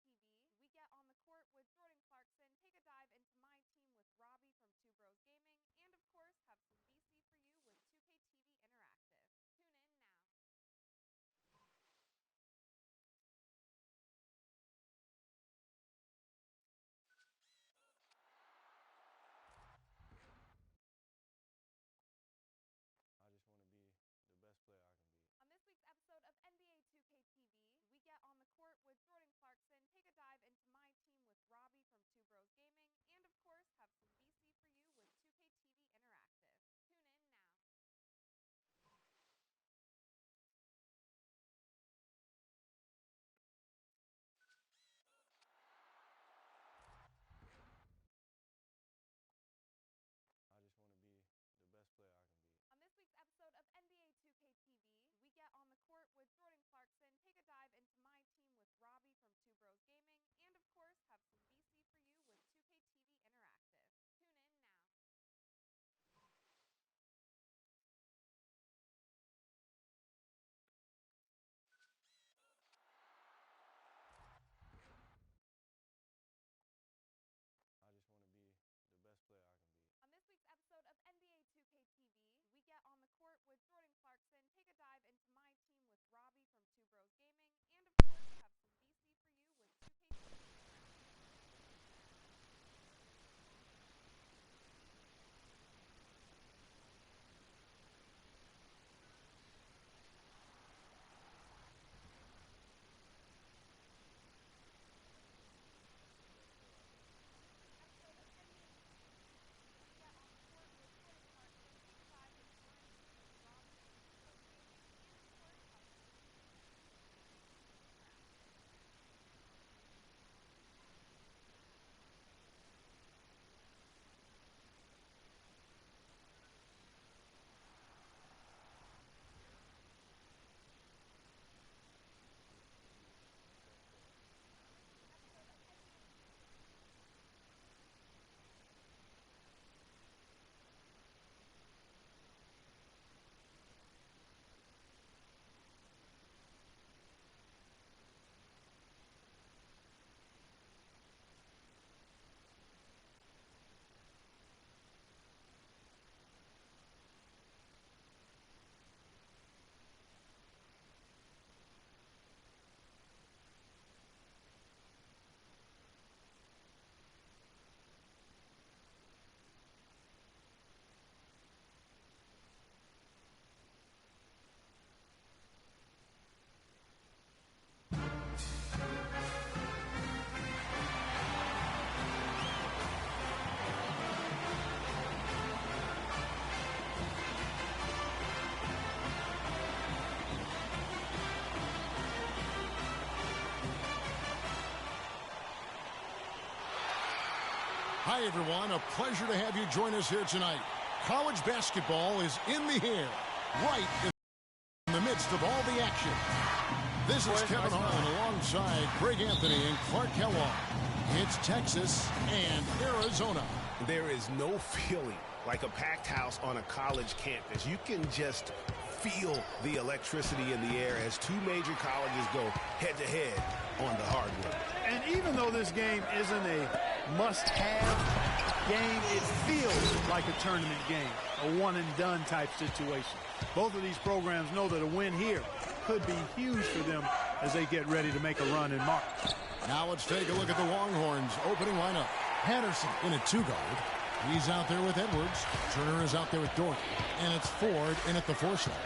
TV, we get on the court with Jordan Clarkson, take a dive into my team with Robbie from Two Bros Gaming, and of course have some VC for you with 2K TV Interactive. Tune in now. I just want to be the best player I can be. On this week's episode of NBA 2K TV, we get on the court with Jordan Clarkson, take a dive into my team with Robbie from Two Bros Gaming, and of course have some VC for you with 2K TV Interactive. Tune in now. I just want to be the best player I can be. On this week's episode of NBA 2K TV, we get on the court with Jordan Clarkson, take a dive into my team with Robbie from Two Bros Gaming, and of course have some VC for you with 2K TV Interactive. Tune in now. I just want to be the best player I can be. On this week's episode of NBA 2K TV, we get on the court with Jordan Clarkson, take a dive into my team with Robbie from Two Bros Gaming, and of course have some VC for you with 2K TV Hi, everyone. A pleasure to have you join us here tonight. College basketball is in the air, right in the midst of all the action. This is Kevin Harlan alongside Greg Anthony and Clark Kellogg. It's Texas and Arizona. There is no feeling like a packed house on a college campus. You can just feel the electricity in the air as two major colleges go head-to-head on the hardwood. And even though this game isn't a must-have game, it feels like a tournament game, a one-and-done type situation. Both of these programs know that a win here could be huge for them as they get ready to make a run in March. Now let's take a look at the Longhorns' opening lineup. Patterson in at two-guard. He's out there with Edwards. Turner is out there with Dort. And it's Ford in at the four slot.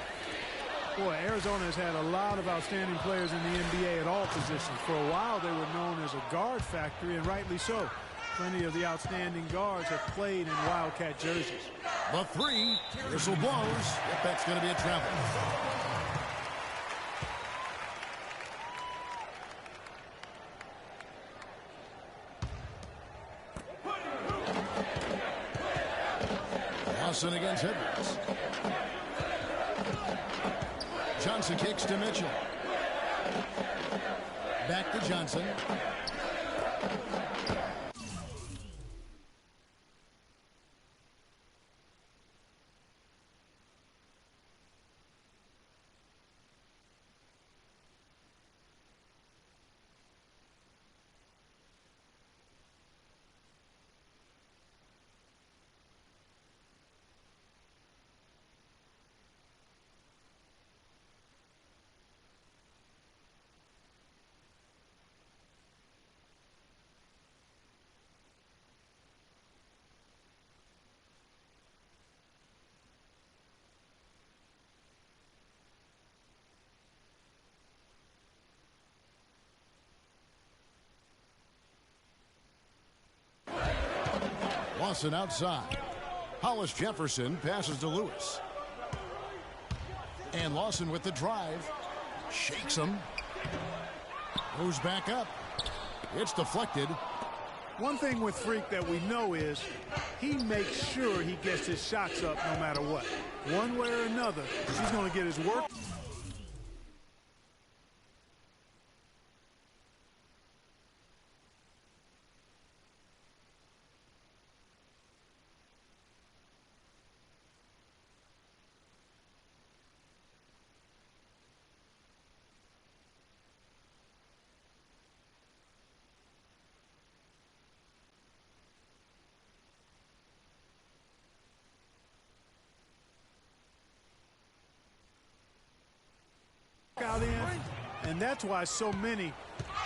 Boy, Arizona has had a lot of outstanding players in the NBA at all positions. For a while, they were known as a guard factory, and rightly so. Plenty of the outstanding guards have played in Wildcat jerseys. The three, whistle blows. If that's going to be a travel. Johnson against Edwards. Johnson kicks to Mitchell. Back to Johnson. Lawson outside. Hollis Jefferson passes to Lewis. And Lawson with the drive. Shakes him. Goes back up. It's deflected. One thing with Freak that we know is he makes sure he gets his shots up no matter what. One way or another, he's going to get his work. Out in, and that's why so many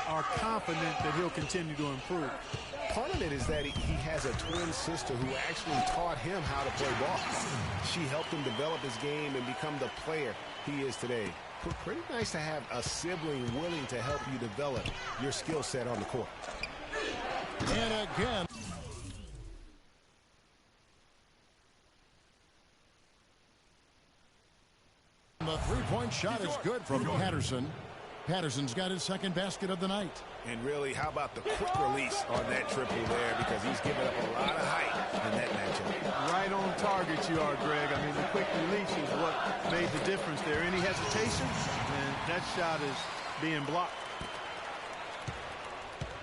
are confident that he'll continue to improve. Part of it is that he has a twin sister who actually taught him how to play ball. She helped him develop his game and become the player he is today. Pretty nice to have a sibling willing to help you develop your skill set on the court. And again. The three-point shot is good from Patterson. Patterson's got his second basket of the night. And really, how about the quick release on that triple there, because he's given up a lot of height in that matchup. Right on target you are, Greg. I mean, the quick release is what made the difference there. Any hesitation, and that shot is being blocked.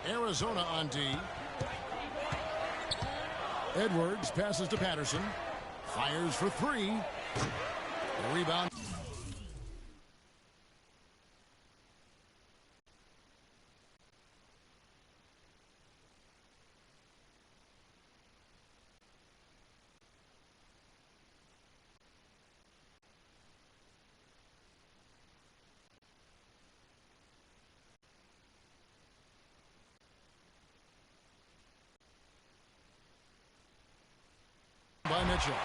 Arizona on D. Edwards passes to Patterson. Fires for three. The rebound. By Mitchell.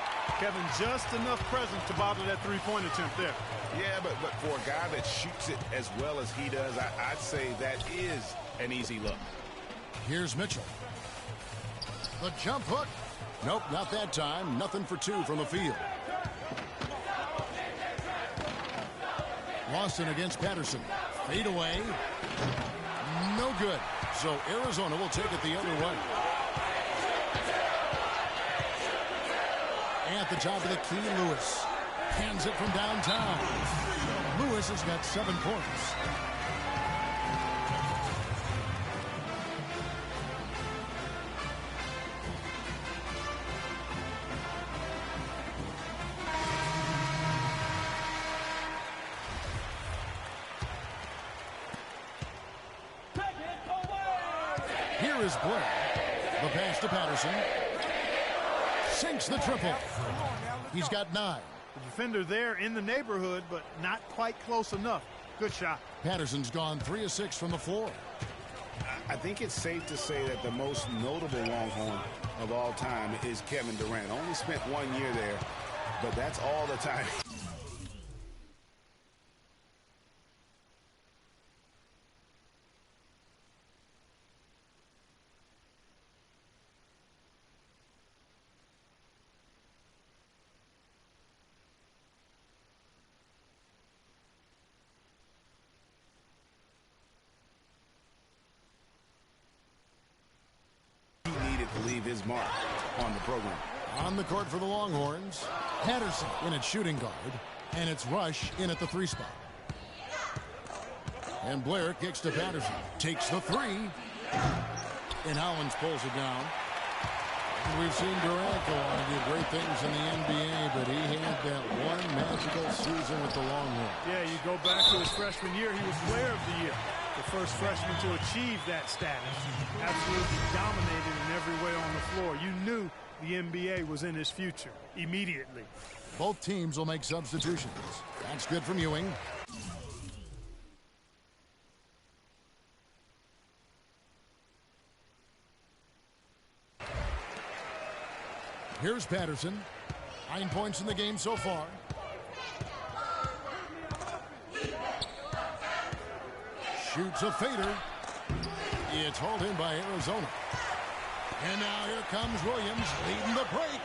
Kevin, just enough presence to bother that three-point attempt there. Yeah, but for a guy that shoots it as well as he does, I'd say that is an easy look. Here's Mitchell. The jump hook. Nope, not that time. Nothing for two from the field. Lawson against Patterson. Fade away. No good. So Arizona will take it the other way. At the top of the key, Lewis hands it from downtown. Lewis has got 7 points. Here is Blair. The pass to Patterson. Sinks the triple. He's got 9. The defender there in the neighborhood, but not quite close enough. Good shot. Patterson's gone 3 of 6 from the floor. I think it's safe to say that the most notable Longhorn of all time is Kevin Durant. Only spent 1 year there, but that's all the time. Leave his mark on the program. On the court for the Longhorns, Patterson in at shooting guard, and it's Rush in at the 3 spot. And Blair kicks to Patterson, takes the 3, and Hollins pulls it down. And we've seen Durant go on to do great things in the NBA, but he had that one magical season with the Longhorns. Yeah, you go back to his freshman year, he was player of the year. The first freshman to achieve that status. Absolutely dominated in every way on the floor. You knew the NBA was in his future immediately. Both teams will make substitutions. That's good from Ewing. Here's Patterson. 9 points in the game so far. Shoots a fader. It's hauled in by Arizona. And now here comes Williams leading the break.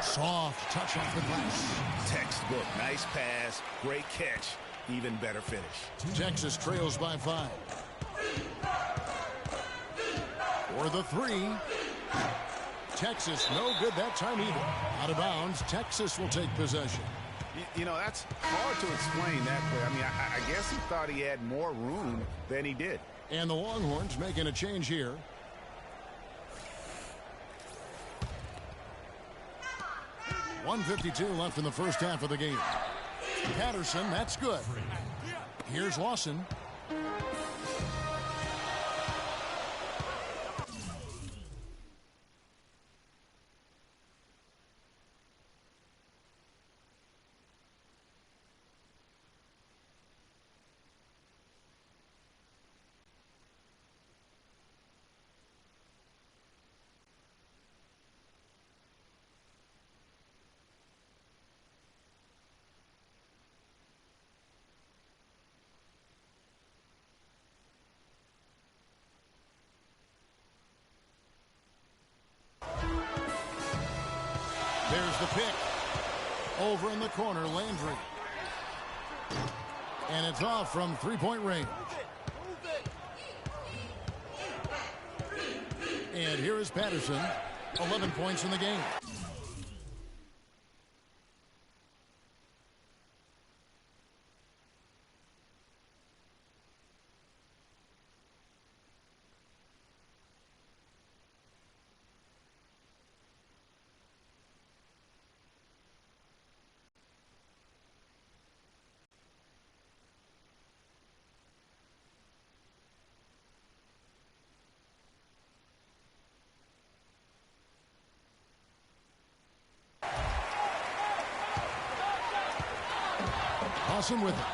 Soft touch off the glass. Textbook. Nice pass. Great catch. Even better finish. Texas trails by 5. For the 3. Texas no good that time either. Out of bounds. Texas will take possession. You know, that's hard to explain that play. I mean, I guess he thought he had more room than he did. And the Longhorns making a change here. .152 left in the first half of the game. Patterson, that's good. Here's Lawson. There's the pick. Over in the corner, Landry. And it's off from three-point range. And here is Patterson. 11 points in the game. Awesome with it.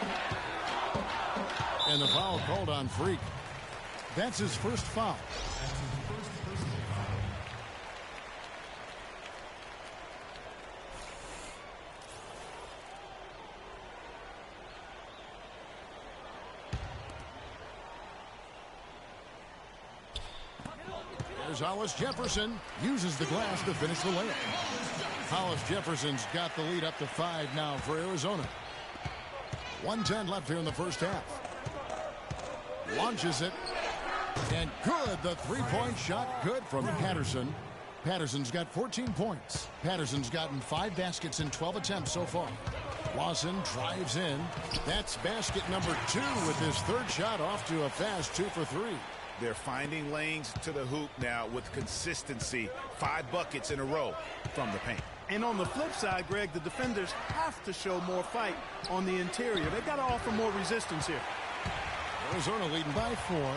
And the foul called on Freak. That's his first foul. There's Hollis Jefferson. Uses the glass to finish the layup. Hollis Jefferson's got the lead up to 5 now for Arizona. 1:10 left here in the first half. Launches it. And good. The three-point shot good from Patterson. Patterson's got 14 points. Patterson's gotten 5 baskets in 12 attempts so far. Lawson drives in. That's basket number 2 with his third shot off to a fast 2 for 3. They're finding lanes to the hoop now with consistency. 5 buckets in a row from the paint. And on the flip side, Greg, the defenders have to show more fight on the interior. They've got to offer more resistance here. Arizona leading by 4.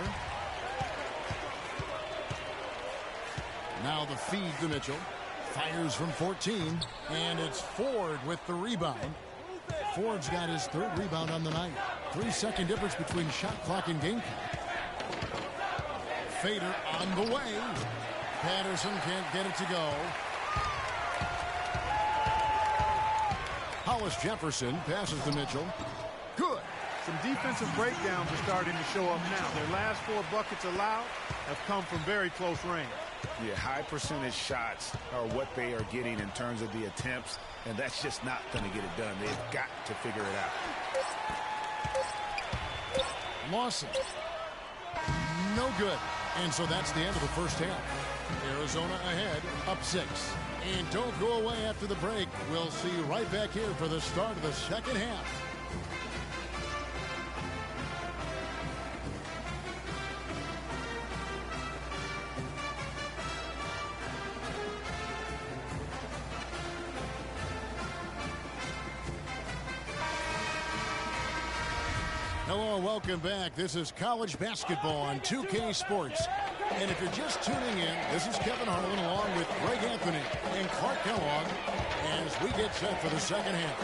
Now the feed to Mitchell. Fires from 14. And it's Ford with the rebound. Ford's got his 3rd rebound on the night. 3-second difference between shot clock and game clock. Fader on the way. Patterson can't get it to go. Hollis Jefferson passes to Mitchell. Good. Some defensive breakdowns are starting to show up now. Their last 4 buckets allowed have come from very close range. Yeah, high percentage shots are what they are getting in terms of the attempts, and that's just not going to get it done. They've got to figure it out. Lawson. No good. And so that's the end of the first half. Arizona ahead, up 6. And don't go away after the break. We'll see you right back here for the start of the second half. Hello, welcome back. This is college basketball on 2K Sports. And if you're just tuning in, this is Kevin Harlan along with Greg Anthony and Clark Kellogg as we get set for the second half.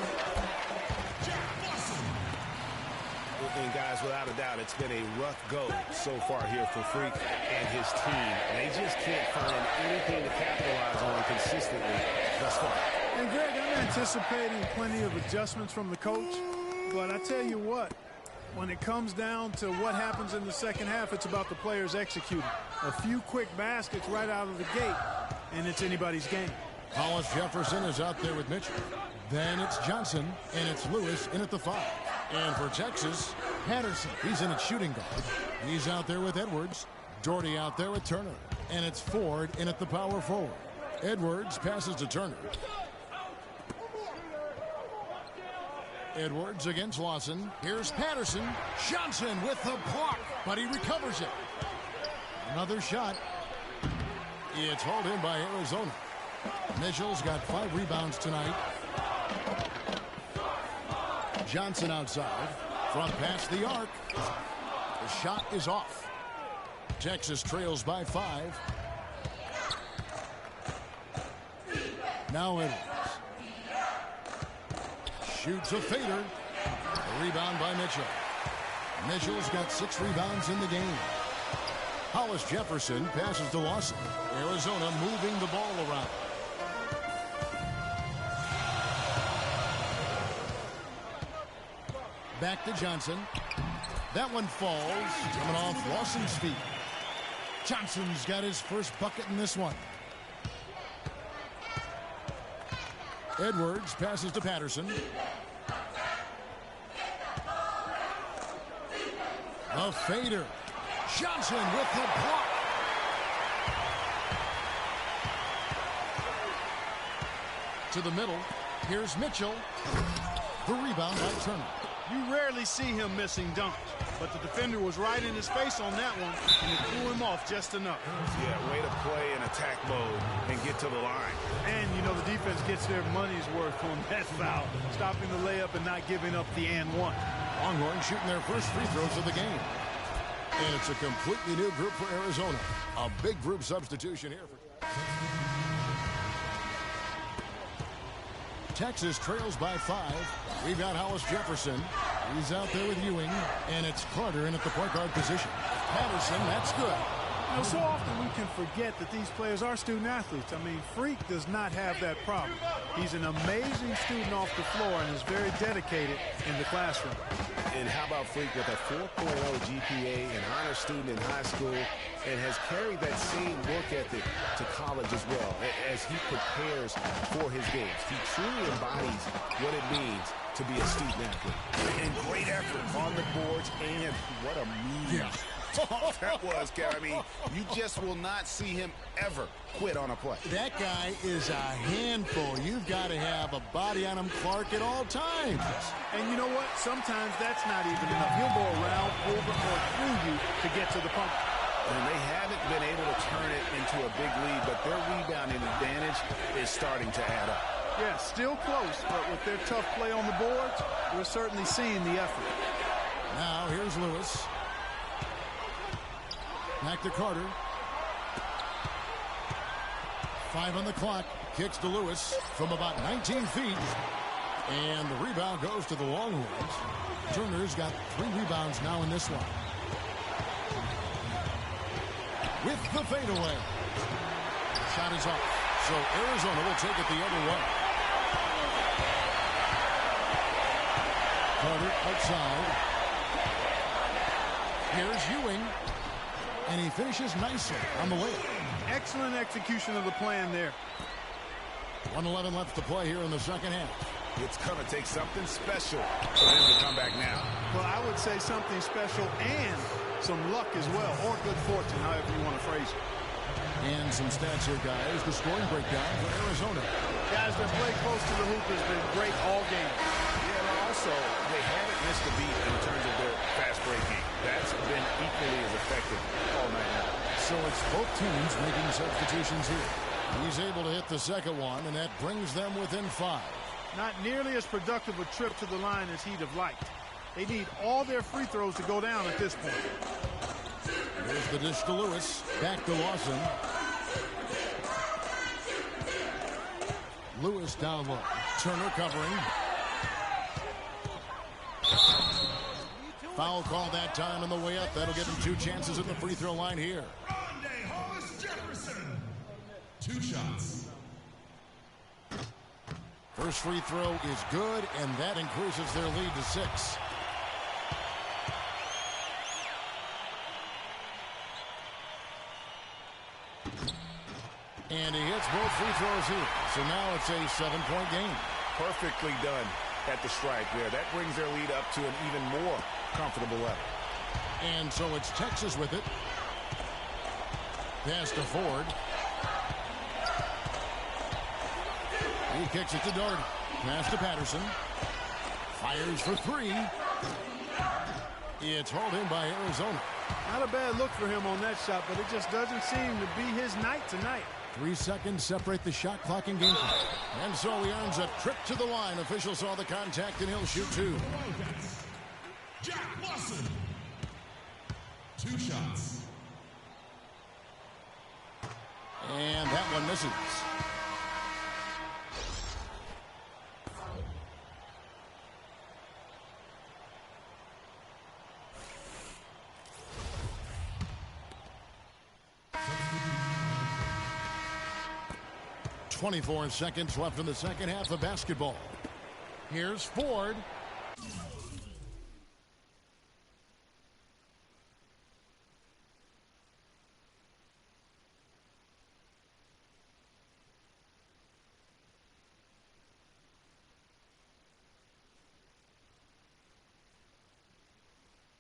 And guys, without a doubt, it's been a rough go so far here for Freak and his team. They just can't find anything to capitalize on consistently thus far. And Greg, I'm anticipating plenty of adjustments from the coach, but I tell you what, When it comes down to what happens in the second half, it's about the players executing. A few quick baskets right out of the gate, and it's anybody's game. Hollis Jefferson is out there with Mitchell. Then it's Johnson, and it's Lewis in at the 5. And for Texas, Patterson. He's in at shooting guard. He's out there with Edwards. Doherty out there with Turner. And it's Ford in at the power forward. Edwards passes to Turner. Edwards against Lawson. Here's Patterson. Johnson with the block, but he recovers it. Another shot. It's hauled in by Arizona. Mitchell's got 5 rebounds tonight. Johnson outside. Front past the arc. The shot is off. Texas trails by 5. Now Edwards. Shoots a fader. A rebound by Mitchell. Mitchell's got 6 rebounds in the game. Hollis Jefferson passes to Lawson. Arizona moving the ball around. Back to Johnson. That one falls. Coming off Lawson's feet. Johnson's got his first bucket in this one. Edwards passes to Patterson. A fader. Johnson with the block. To the middle. Here's Mitchell. The rebound by Turner. You rarely see him missing dunks, but the defender was right in his face on that one, and it threw him off just enough. Yeah, way to play in attack mode and get to the line. And, you know, the defense gets their money's worth on that foul, stopping the layup and not giving up the and one. Longhorns shooting their first free throws of the game. And it's a completely new group for Arizona. A big group substitution here. Texas trails by 5. We've got Hollis Jefferson. He's out there with Ewing. And it's Carter in at the point guard position. Patterson, that's good. You know, so often we can forget that these players are student athletes. I mean, Freak does not have that problem. He's an amazing student off the floor and is very dedicated in the classroom. And how about Freak with a 4.0 GPA, an honor student in high school, and has carried that same work ethic to college as well as he prepares for his games. He truly embodies what it means to be a student athlete. And great effort on the boards, and what a move. Yeah. That was, Kevin. I mean, you just will not see him ever quit on a play. That guy is a handful. You've got to have a body on him, Clark, at all times. And you know what? Sometimes that's not even enough. He'll go around, over, or through you to get to the pump. And they haven't been able to turn it into a big lead, but their rebounding advantage is starting to add up. Yeah, still close, but with their tough play on the boards, we're certainly seeing the effort. Now here's Lewis. Back to Carter. 5 on the clock. Kicks to Lewis from about 19 feet. And the rebound goes to the Longhorns. Turner's got 3 rebounds now in this one. With the fadeaway. Shot is off. So Arizona will take it the other way. Carter outside. Here's Ewing. And he finishes nicely on the layup. Excellent execution of the plan there. 1:11 left to play here in the second half. It's going to take something special for them to come back now. Well, I would say something special and some luck as well, or good fortune, however you want to phrase it. And some stats here, guys. The scoring breakdown for Arizona. Guys, their play close to the hoop has been great all game. Yeah, and also, they haven't missed a beat in terms of their fast break game. That's been equally as effective all night long. So it's both teams making substitutions here. He's able to hit the second one, and that brings them within 5. Not nearly as productive a trip to the line as he'd have liked. They need all their free throws to go down at this point. There's the dish to Lewis. Back to Lawson. Lewis down low. Turner covering. Foul call that time on the way up. That'll give him 2 chances at the free throw line here. Hollis Jefferson. 2 shots. First free throw is good, and that increases their lead to 6. And he hits both free throws here. So now it's a 7-point game. Perfectly done at the stripe there. That brings their lead up to an even more comfortable level. And so it's Texas with it. Pass to Ford. He kicks it to Doherty. Pass to Patterson. Fires for three. It's hauled in by Arizona. Not a bad look for him on that shot, but it just doesn't seem to be his night tonight. 3 seconds separate the shot clock and game clock. And so he earns a trip to the line. Officials saw the contact, and he'll shoot two. Jack Lawson. 2 shots. And that one misses. .24 seconds left in the second half of basketball. Here's Ford.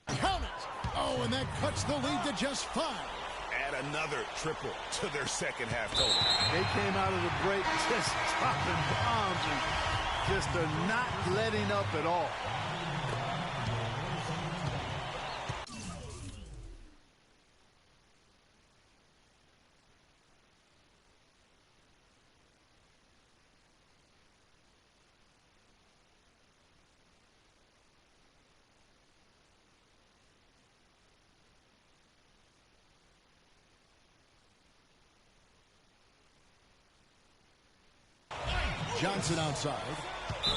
Count it! Oh, and that cuts the lead to just 5. Add another triple to their second half total. They came out of the break just dropping bombs and just are not letting up at all. Johnson outside.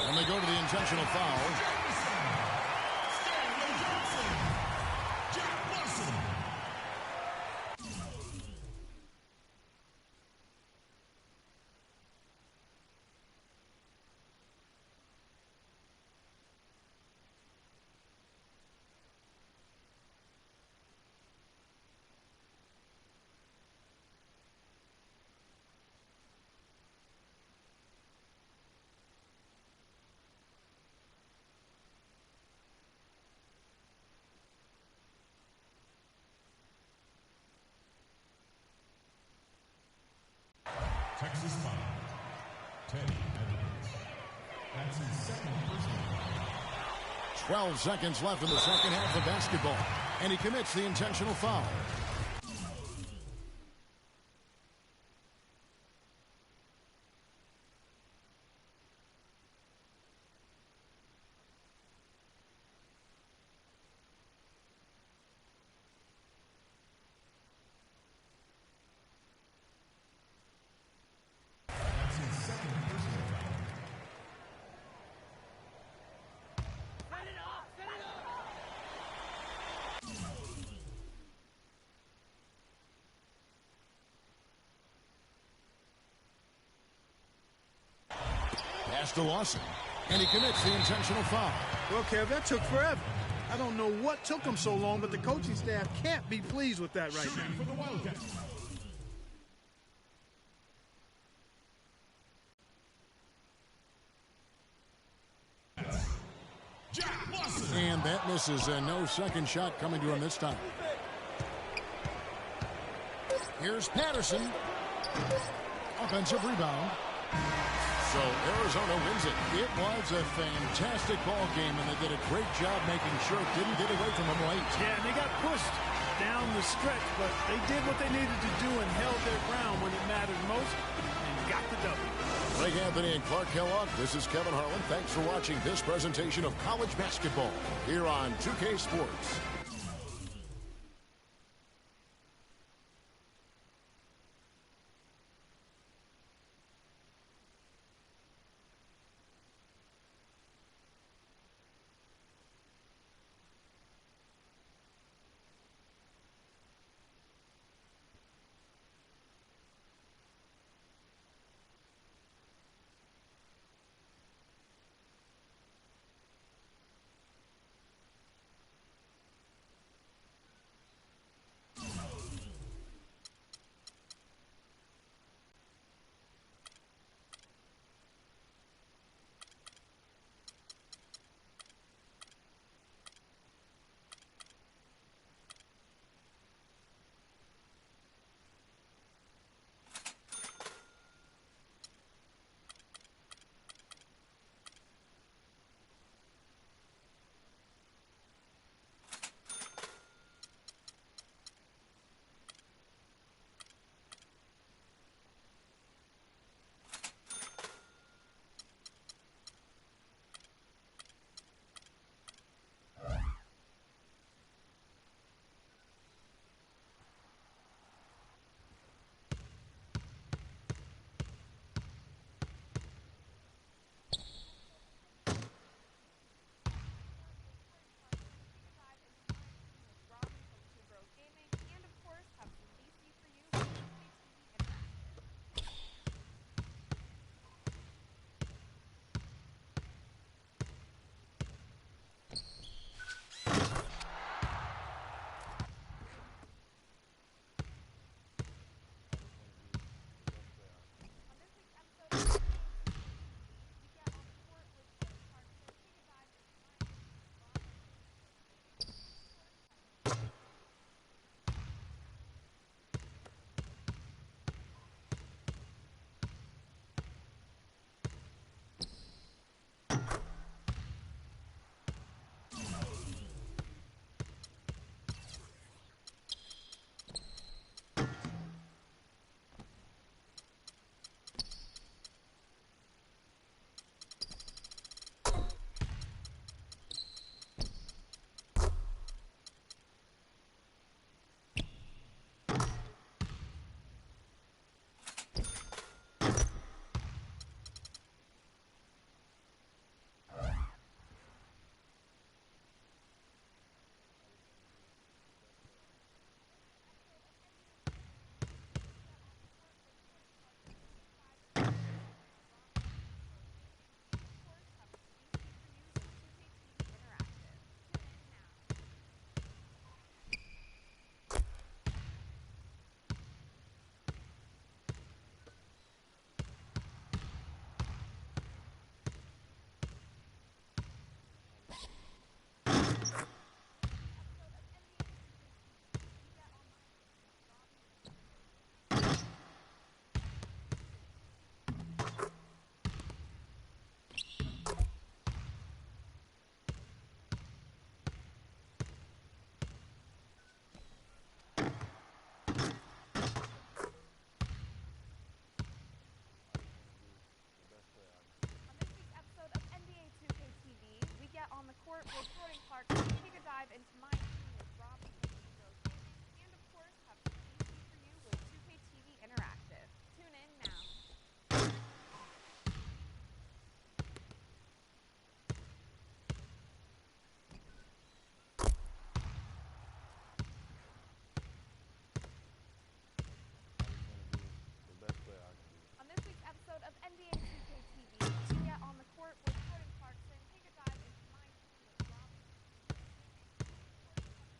And they go to the intentional foul. Texas foul. Teddy Edwards. That's his second personal foul. 12 seconds left in the second half of basketball. And he commits the intentional foul. That's his second personal foul. Pass to Lawson. And he commits the intentional foul. Well, Kev, that took forever. I don't know what took him so long, but the coaching staff can't be pleased with that right Shooting now. for the Wildcats. Jack Lawson. And that misses. No second shot coming to him this time. Here's Patterson. Offensive rebound. So Arizona wins it. It was a fantastic ball game, and they did a great job making sure it didn't get away from them late. Yeah, and they got pushed down the stretch, but they did what they needed to do and held their ground when it mattered most and got the W. Greg Anthony and Clark Kellogg, this is Kevin Harlan. Thanks for watching this presentation of college basketball here on 2K Sports. into my team with Robbie from Two Bros Gaming, and of course have some DC for you with 2K TV Interactive. Tune in now. The best player I can be. On this week's episode of NBA 2K TV, we get on the court with Jordan Clarkson, take a dive into my team with Robbie from Two Bros Gaming,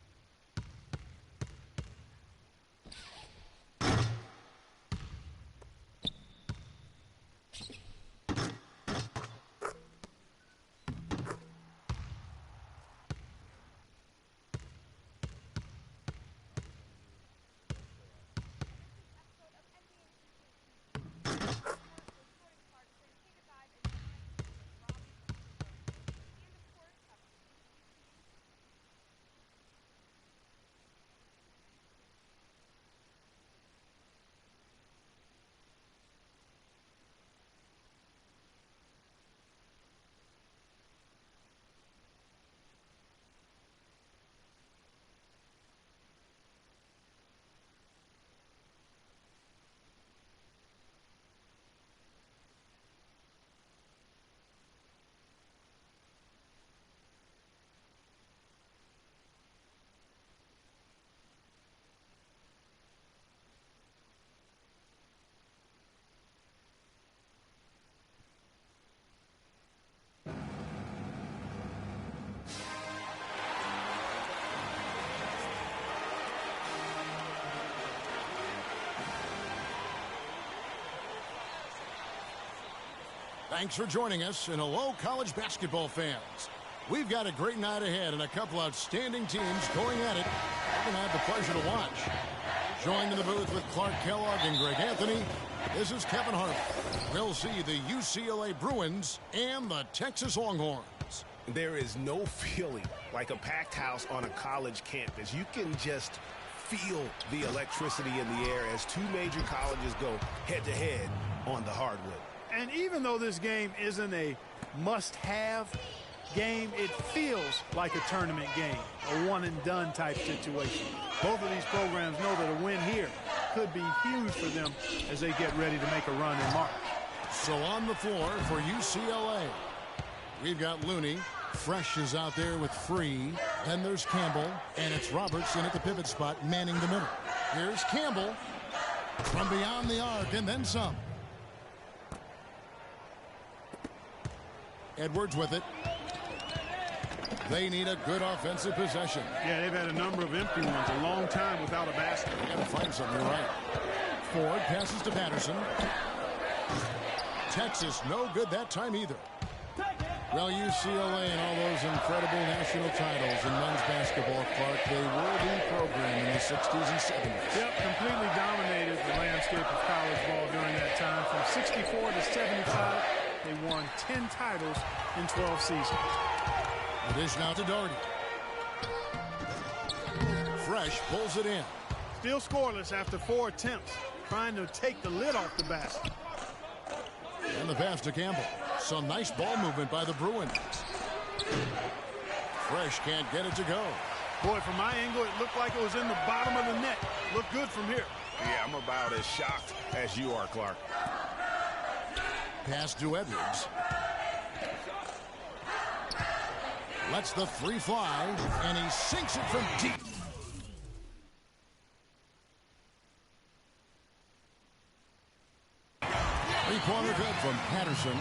Thanks for joining us, and hello, college basketball fans. We've got a great night ahead and a couple outstanding teams going at it. We're going to have the pleasure to watch. Joined in the booth with Clark Kellogg and Greg Anthony, this is Kevin Harvey. We'll see the UCLA Bruins and the Texas Longhorns. There is no feeling like a packed house on a college campus. You can just feel the electricity in the air as two major colleges go head-to-head on the hardwood. And even though this game isn't a must-have game, it feels like a tournament game, a one-and-done type situation. Both of these programs know that a win here could be huge for them as they get ready to make a run in March. So on the floor for UCLA, we've got Looney. Fresh is out there with Free. Then there's Campbell, and it's Robertson at the pivot spot manning the middle. Here's Campbell from beyond the arc and then some. Edwards with it. They need a good offensive possession. Yeah, they've had a number of empty ones, a long time without a basket. They got to find something, right. Ford passes to Patterson. Texas, no good that time either. Well, UCLA and all those incredible national titles in men's basketball, Clark, they were the program in the 60s and 70s. Yep, completely dominated the landscape of college ball during that time. From 64 to 75, they won 10 titles in 12 seasons. The dish now to Doherty. Fresh pulls it in. Still scoreless after 4 attempts, trying to take the lid off the basket. And the pass to Campbell. Some nice ball movement by the Bruins. Fresh can't get it to go. Boy, from my angle, it looked like it was in the bottom of the net. Looked good from here. Yeah, I'm about as shocked as you are, Clark. Pass to Edwards. Lets the three fly, and he sinks it from deep. Three-pointer good from Patterson.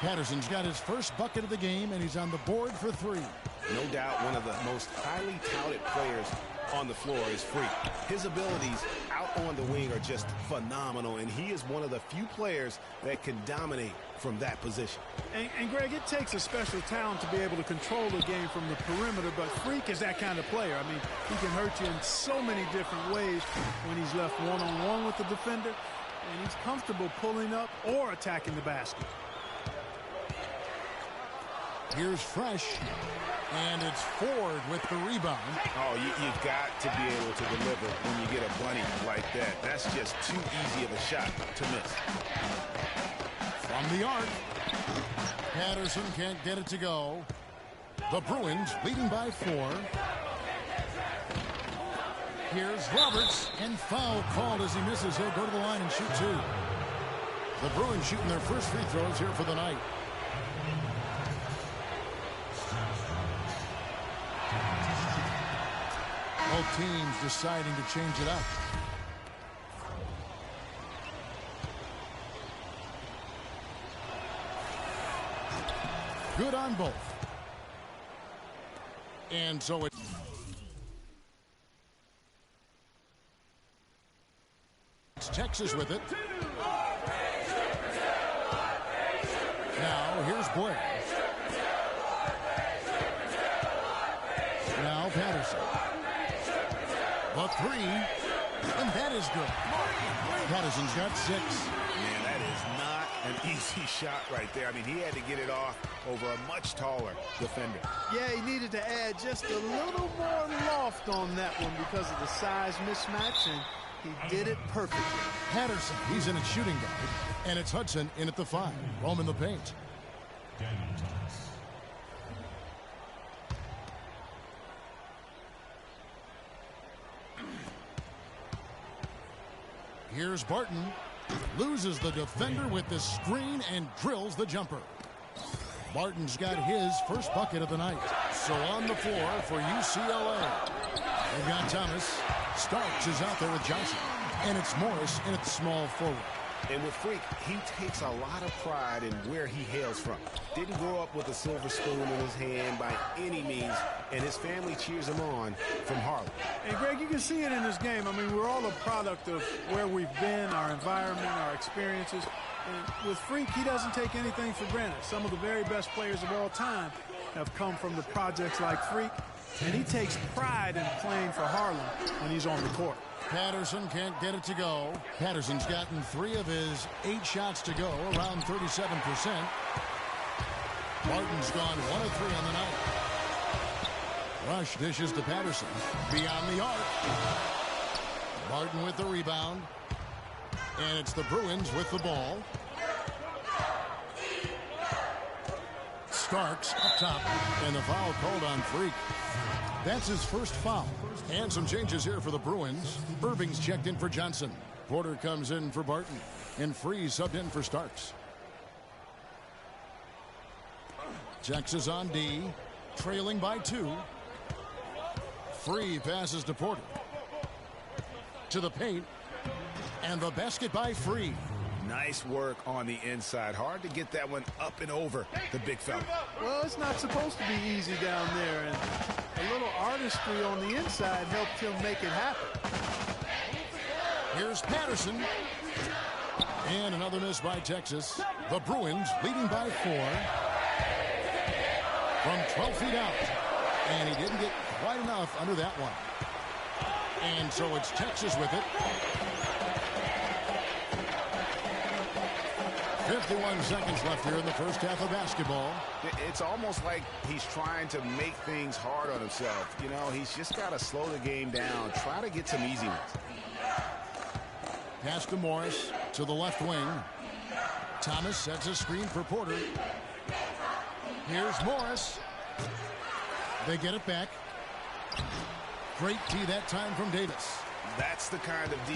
Patterson's got his first bucket of the game, and he's on the board for 3. No doubt one of the most highly touted players on the floor is Free. His abilities out on the wing are just phenomenal, and he is one of the few players that can dominate from that position. And Greg, it takes a special talent to be able to control the game from the perimeter, but Freak is that kind of player. I mean, he can hurt you in so many different ways when he's left one-on-one with the defender, and he's comfortable pulling up or attacking the basket. Here's Fresh, and it's Ford with the rebound. Oh, you've got to be able to deliver when you get a bunny like that. That's just too easy of a shot to miss. From the arc, Patterson can't get it to go. The Bruins leading by 4. Here's Roberts, and foul called as he misses. He'll go to the line and shoot 2. The Bruins shooting their first free throws here for the night. Both teams deciding to change it up. Good on both. And so it's Texas with it. Now here's Blair. Now Patterson. The 3, and that is good. Patterson's got 6. Man, that is not an easy shot right there. I mean, he had to get it off over a much taller defender. Yeah, he needed to add just a little more loft on that one because of the size mismatch, and he did it perfectly. Patterson, he's in at shooting guard, and it's Hudson in at the 5. Roaming the paint. Here's Barton. Loses the defender with the screen and drills the jumper. Barton's got his first bucket of the night. So on the floor for UCLA. They've got Thomas. Starks is out there with Johnson. And it's Morris in at the small forward. And with Freak, he takes a lot of pride in where he hails from. Didn't grow up with a silver spoon in his hand by any means, and his family cheers him on from Harlem. And Greg, you can see it in this game. I mean, we're all a product of where we've been, our environment, our experiences. And with Freak, he doesn't take anything for granted. Some of the very best players of all time have come from the projects like Freak, and he takes pride in playing for Harlem when he's on the court. Patterson can't get it to go. Patterson's gotten 3 of his 8 shots to go, around 37%. Martin's gone 1 of 3 on the night. Rush dishes to Patterson. Beyond the arc. Martin with the rebound. And it's the Bruins with the ball. Starks up top. And the foul called on Freak. That's his first foul. And some changes here for the Bruins. Irving's checked in for Johnson. Porter comes in for Barton. And Free subbed in for Starks. Texas on D. Trailing by 2. Free passes to Porter. To the paint. And the basket by Free. Nice work on the inside. Hard to get that one up and over the big fella. Well, it's not supposed to be easy down there, and a little artistry on the inside helped him make it happen. Here's Patterson. And another miss by Texas. The Bruins leading by 4. From 12 feet out. And he didn't get quite enough under that one. And so it's Texas with it. 51 seconds left here in the first half of basketball. It's almost like he's trying to make things hard on himself. You know, he's just got to slow the game down, try to get some easy ones. Pass to Morris to the left wing. Thomas sets a screen for Porter. Here's Morris. They get it back. Great D that time from Davis. That's the kind of D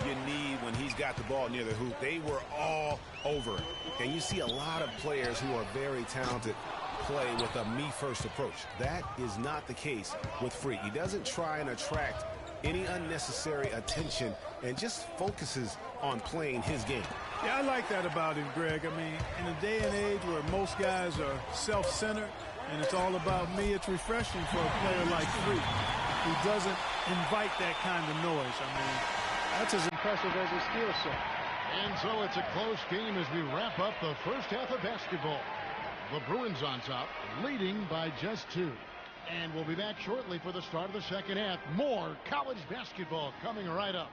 you need when he's got the ball near the hoop. They were all over it. And you see a lot of players who are very talented play with a me-first approach. That is not the case with Freak. He doesn't try and attract any unnecessary attention and just focuses on playing his game. Yeah, I like that about him, Greg. I mean, in a day and age where most guys are self-centered and it's all about me, it's refreshing for a player like Freak who doesn't invite that kind of noise. I mean, that's as impressive as his skill set. And so it's a close game as we wrap up the first half of basketball. The Bruins on top, leading by just 2. And we'll be back shortly for the start of the second half. More college basketball coming right up.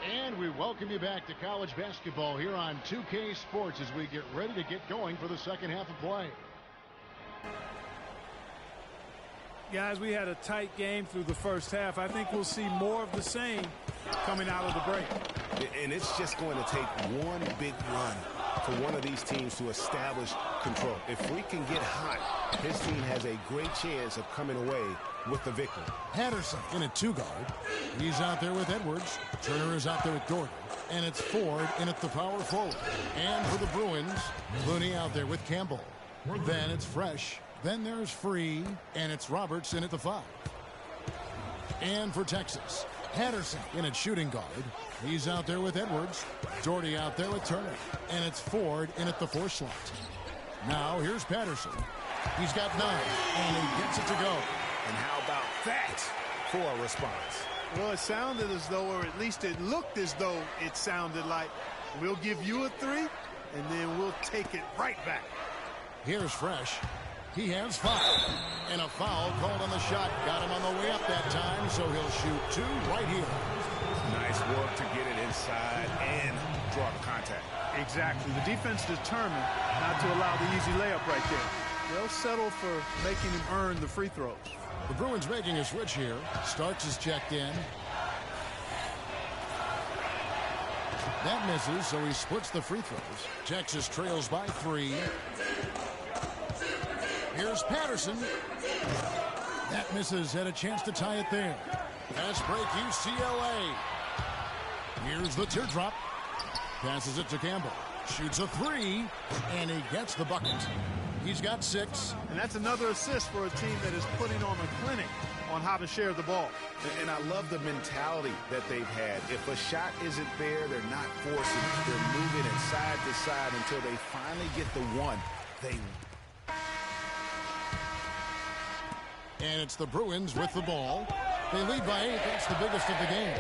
And we welcome you back to college basketball here on 2K Sports as we get ready to get going for the second half of play. Guys, we had a tight game through the first half. I think we'll see more of the same coming out of the break. And it's just going to take one big run for one of these teams to establish control. If we can get hot, his team has a great chance of coming away with the victory. Patterson in at 2-guard. He's out there with Edwards. Turner is out there with Gordon. And it's Ford in at the power forward. And for the Bruins, Looney out there with Campbell. Then it's Fresh. Then there's Free. And it's Roberts in at the 5. And for Texas, Patterson in at shooting guard. He's out there with Edwards. Doherty out there with Turner. And it's Ford in at the 4 slot. Now here's Patterson. He's got 9. And he gets it to go. And how about that for a response? Well, it sounded as though, or at least it looked as though it sounded like, we'll give you a 3, and then we'll take it right back. Here's Fresh. He has 5. And a foul called on the shot. Got him on the way up that time, so he'll shoot 2 right here. Nice work to get it inside and draw the contact. Exactly. The defense determined not to allow the easy layup right there. They'll settle for making him earn the free throws. The Bruins making a switch here. Starks is checked in. That misses, so he splits the free throws. Texas trails by 3. Here's Patterson. That misses. Had a chance to tie it there. Fast break UCLA. Here's the teardrop. Passes it to Campbell. Shoots a 3, and he gets the bucket. He's got 6. And that's another assist for a team that is putting on a clinic on how to share the ball. And I love the mentality that they've had. If a shot isn't there, they're not forcing it. They're moving it side to side until they finally get the one. And it's the Bruins with the ball. They lead by 8. That's the biggest of the game.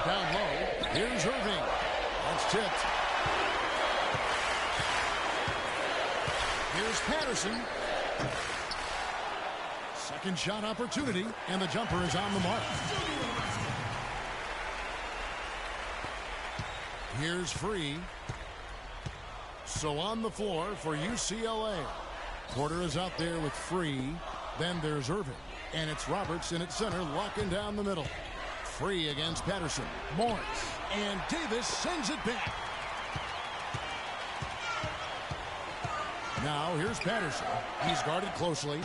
Down low, here's Irving. That's tipped. Here's Patterson. Second shot opportunity, and the jumper is on the mark. Here's Free. So on the floor for UCLA. Porter is out there with Free. Then there's Irving. And it's Roberts in at center, locking down the middle. Free against Patterson. Morris. And Davis sends it back. Now here's Patterson. He's guarded closely.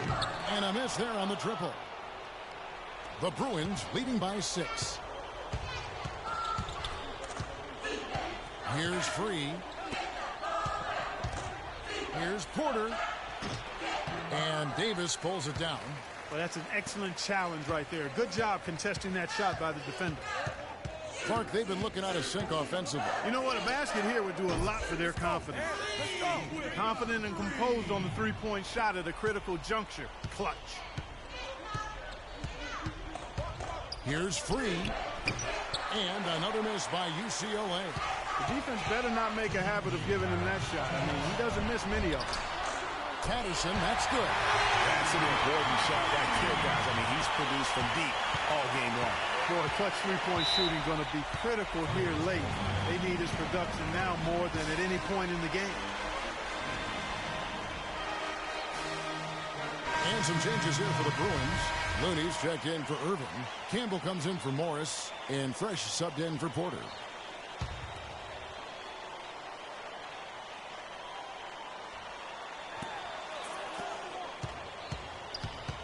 And a miss there on the triple. The Bruins leading by 6. Here's Free. Here's Porter. And Davis pulls it down. Well, that's an excellent challenge right there. Good job contesting that shot by the defender. Clark, they've been looking out of sync offensively. You know what? A basket here would do a lot for their confidence. Confident and composed on the three-point shot at a critical juncture. Clutch. Here's Free. And another miss by UCLA. The defense better not make a habit of giving him that shot. I mean, he doesn't miss many of them. Patterson, that's good. That's an important shot right there, guys. I mean, he's produced from deep all game long. Boy, clutch three-point shooting going to be critical here late. They need his production now more than at any point in the game. And some changes here for the Bruins. Looney's checked in for Irving. Campbell comes in for Morris. And Fresh subbed in for Porter.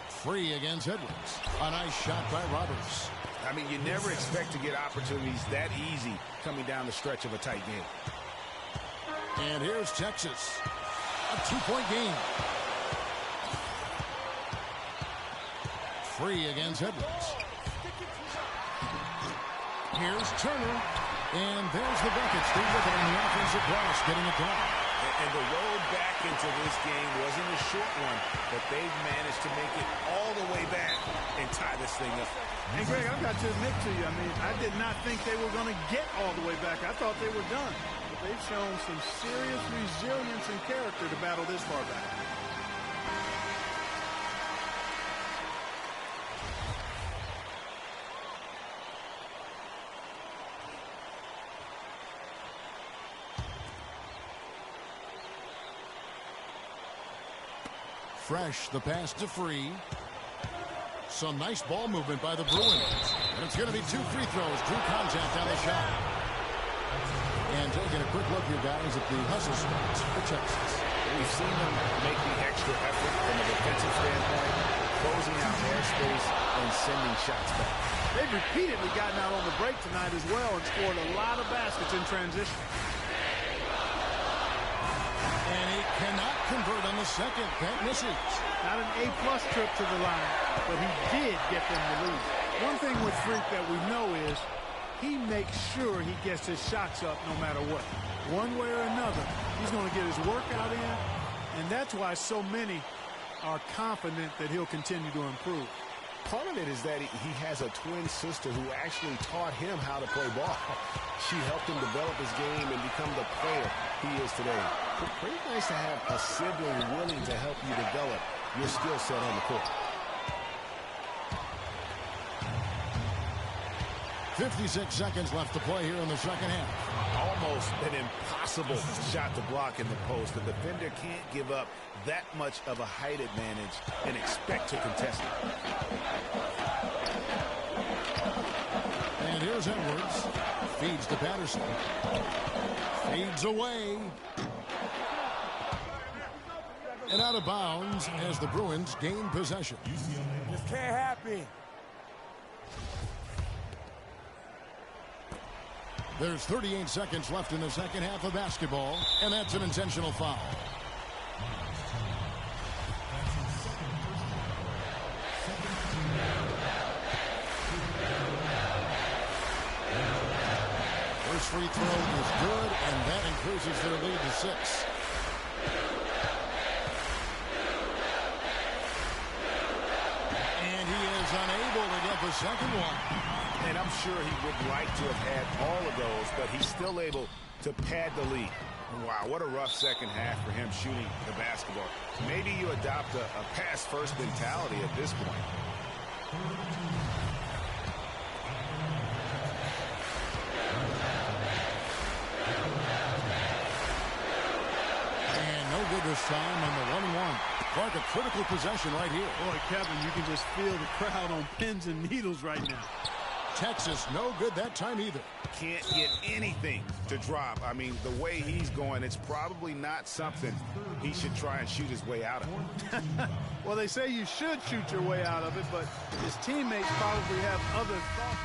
Free against Edwards. A nice shot by Roberts. I mean, you never expect to get opportunities that easy coming down the stretch of a tight game. And here's Texas. A 2-point game. Free against Edwards. Here's Turner. And there's the bucket. Steve with it on the offensive glass, getting it done. And the road back into this game wasn't a short one, but they've managed to make it all the way back and tie this thing up. And Greg, I've got to admit to you, I mean, I did not think they were going to get all the way back. I thought they were done. But they've shown some serious resilience and character to battle this far back. Fresh, the pass to Free. Some nice ball movement by the Bruins. And it's going to be 2 free throws. Drew contact on the shot. And taking a quick look here, guys, at the hustle spots for Texas. We've seen them make the extra effort from a defensive standpoint, closing out airspace and sending shots back. They've repeatedly gotten out on the break tonight as well and scored a lot of baskets in transition. And he cannot convert on the second. That misses. Not an A-plus trip to the line, but he did get them the lead. One thing with Freak that we know is he makes sure he gets his shots up no matter what. One way or another, he's going to get his workout in, and that's why so many are confident that he'll continue to improve. Part of it is that he has a twin sister who actually taught him how to play ball. She helped him develop his game and become the player he is today. Pretty nice to have a sibling willing to help you develop your skill set on the court. 56 seconds left to play here in the second half. Almost an impossible shot to block in the post. The defender can't give up that much of a height advantage and expect to contest it. And here's Edwards. Feeds to Patterson. Feeds away. And out of bounds as the Bruins gain possession. This can't happen. There's 38 seconds left in the second half of basketball, and that's an intentional foul. First free throw is good, and that increases their lead to 6. And he is unable to get the second one. And I'm sure he would like to have had all of those, but he's still able to pad the lead. Wow, what a rough second half for him shooting the basketball. Maybe you adopt a pass-first mentality at this point. And no good this time on the 1-1. Clark, a critical possession right here. Boy, Kevin, you can just feel the crowd on pins and needles right now. Texas, no good that time either. Can't get anything to drop. I mean, the way he's going, it's probably not something he should try and shoot his way out of. Well, they say you should shoot your way out of it, but his teammates probably have other thoughts.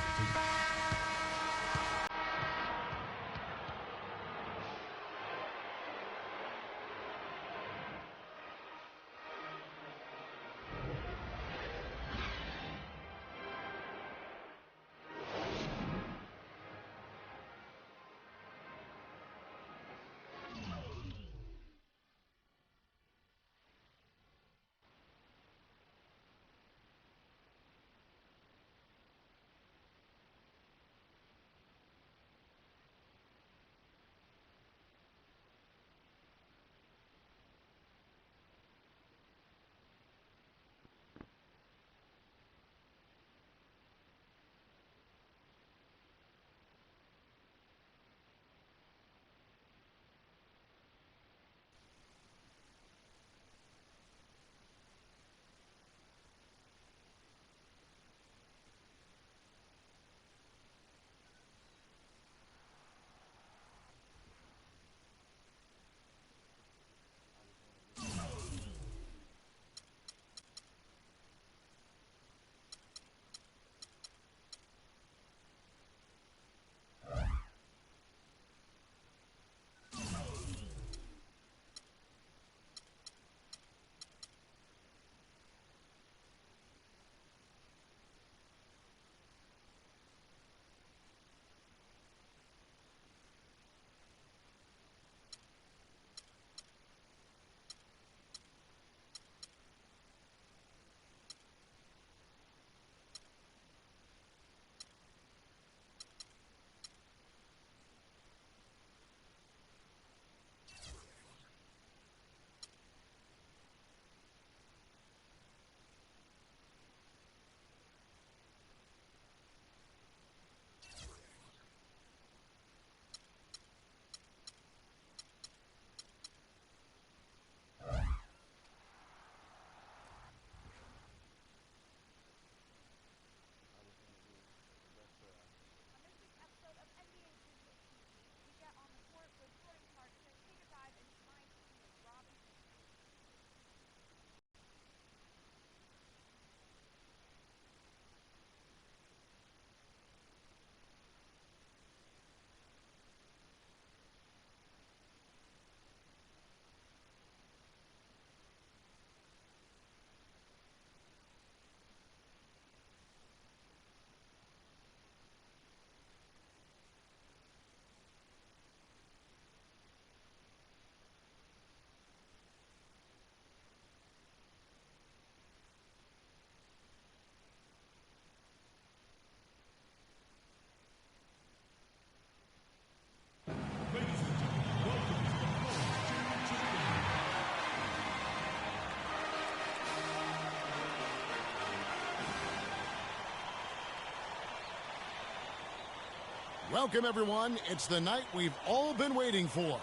Welcome, everyone. It's the night we've all been waiting for.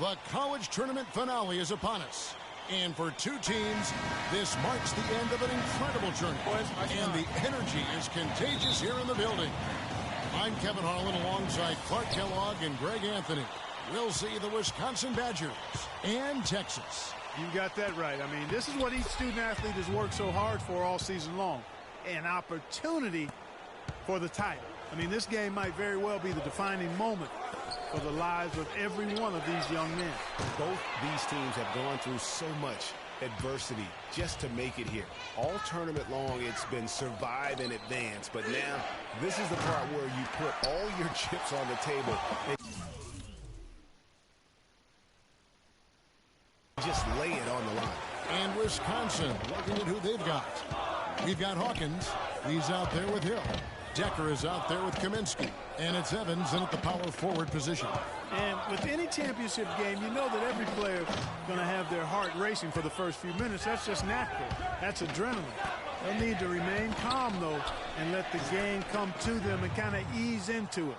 The college tournament finale is upon us. And for two teams, this marks the end of an incredible journey. And the energy is contagious here in the building. I'm Kevin Harlan alongside Clark Kellogg and Greg Anthony. We'll see the Wisconsin Badgers and Texas. You got that right. I mean, this is what each student athlete has worked so hard for all season long. An opportunity for the title. I mean, this game might very well be the defining moment for the lives of every one of these young men. Both these teams have gone through so much adversity just to make it here. All tournament long, it's been survive and advance. But now, this is the part where you put all your chips on the table and just lay it on the line. And Wisconsin looking at who they've got. We've got Hawkins. He's out there with Hill. Decker is out there with Kaminsky. And it's Evans in at the power forward position. And with any championship game, you know that every player is going to have their heart racing for the first few minutes. That's just natural. That's adrenaline. They'll need to remain calm, though, and let the game come to them and kind of ease into it.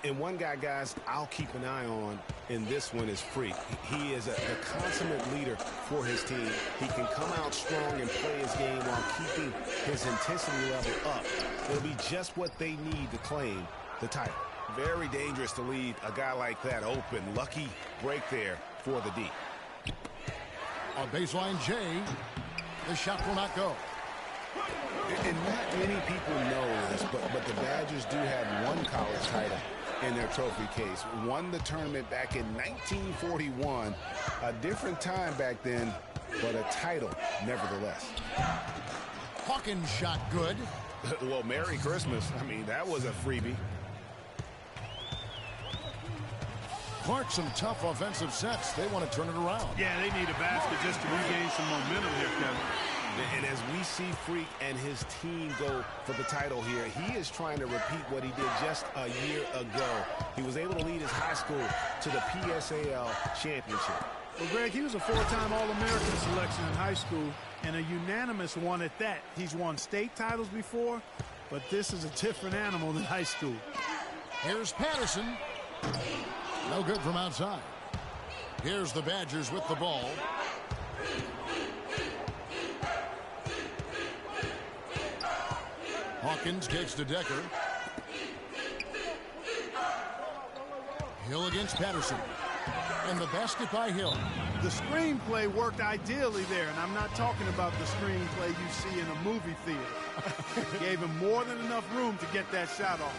And one guy, guys, I'll keep an eye on in this one is Freak. He is a consummate leader for his team. He can come out strong and play his game while keeping his intensity level up. It'll be just what they need to claim the title. Very dangerous to leave a guy like that open. Lucky break there for the D. On baseline J, the shot will not go. And not many people know this, but the Badgers do have one college title in their trophy case. Won the tournament back in 1941. A different time back then, but a title nevertheless. Hawkins shot good. Well, Merry Christmas. I mean, that was a freebie. Clark, some tough offensive sets. They want to turn it around. Yeah, they need a basket just to regain some momentum here, Kevin. And as we see Freak and his team go for the title here, he is trying to repeat what he did just a year ago. He was able to lead his high school to the PSAL championship. Well, Greg, he was a four-time All-American selection in high school and a unanimous one at that. He's won state titles before, but this is a different animal than high school. Here's Patterson. No good from outside. Here's the Badgers with the ball. Hawkins kicks to Decker. Hill against Patterson. And the basket by Hill. The screenplay worked ideally there, and I'm not talking about the screenplay you see in a movie theater. Gave him more than enough room to get that shot off.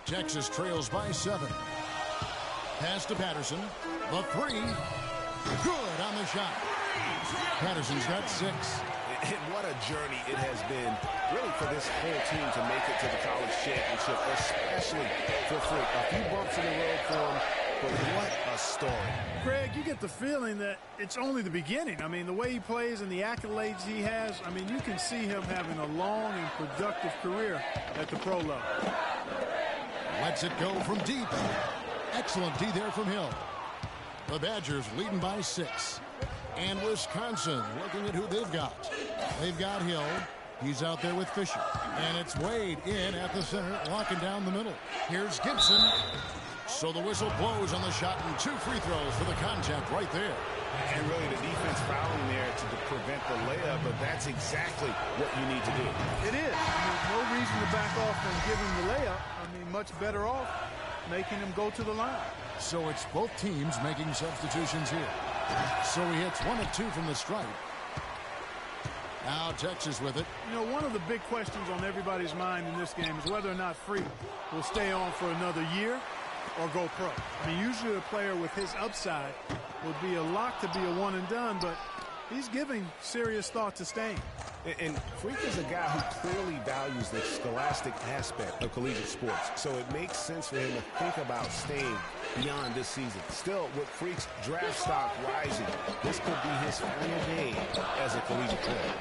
Texas trails by 7. Pass to Patterson. The three. Good on the shot. Patterson's got 6. And what a journey it has been, really, for this whole team to make it to the college championship, especially for Freak. A few bumps in the road for him, but what a story. Greg, you get the feeling that it's only the beginning. I mean, the way he plays and the accolades he has, I mean, you can see him having a long and productive career at the pro level. Lets it go from deep. Excellent D there from Hill. The Badgers leading by 6. And Wisconsin looking at who they've got. They've got Hill. He's out there with Fisher. And it's Wade in at the center, locking down the middle. Here's Gibson. So the whistle blows on the shot and 2 free throws for the contact right there. And really the defense fouling there to prevent the layup, but that's exactly what you need to do. It is. I mean, no reason to back off from giving the layup. I mean, much better off making him go to the line. So it's both teams making substitutions here. So he hits 1 of 2 from the stripe. Now Texas with it. You know, one of the big questions on everybody's mind in this game is whether or not Freak will stay on for another year or go pro. I mean, usually a player with his upside would be a lock to be a one and done, but he's giving serious thought to staying. And Freak is a guy who clearly values the scholastic aspect of collegiate sports, so it makes sense for him to think about staying beyond this season. Still, with Freak's draft stock rising, this could be his final game as a collegiate player.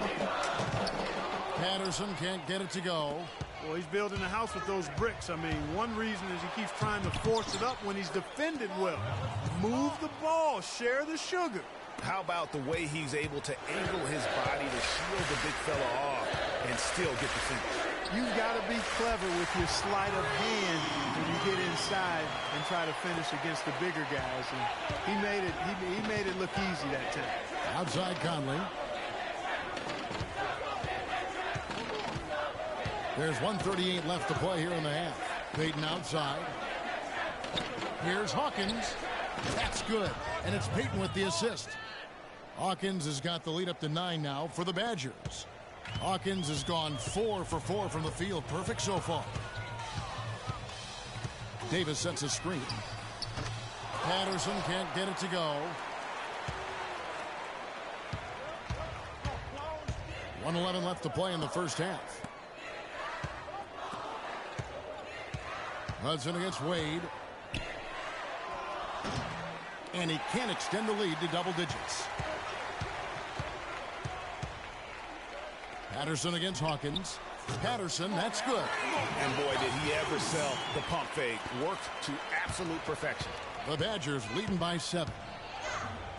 Patterson can't get it to go. Well, he's building a house with those bricks. I mean, one reason is he keeps trying to force it up when he's defended well. Move the ball, share the sugar. How about the way he's able to angle his body to shield the big fella off and still get the finish? You've got to be clever with your sleight of hand when you get inside and try to finish against the bigger guys. And he made it look easy that time. Outside Conley. There's 1:38 left to play here in the half. Payton outside. Here's Hawkins. That's good. And it's Payton with the assist. Hawkins has got the lead up to 9 now for the Badgers. Hawkins has gone 4 for 4 from the field. Perfect so far. Davis sets a screen. Patterson can't get it to go. 1:11 left to play in the first half. Hudson against Wade. And he can't extend the lead to double digits. Patterson against Hawkins. Patterson, that's good. And boy, did he ever sell the pump fake. Worked to absolute perfection. The Badgers leading by 7.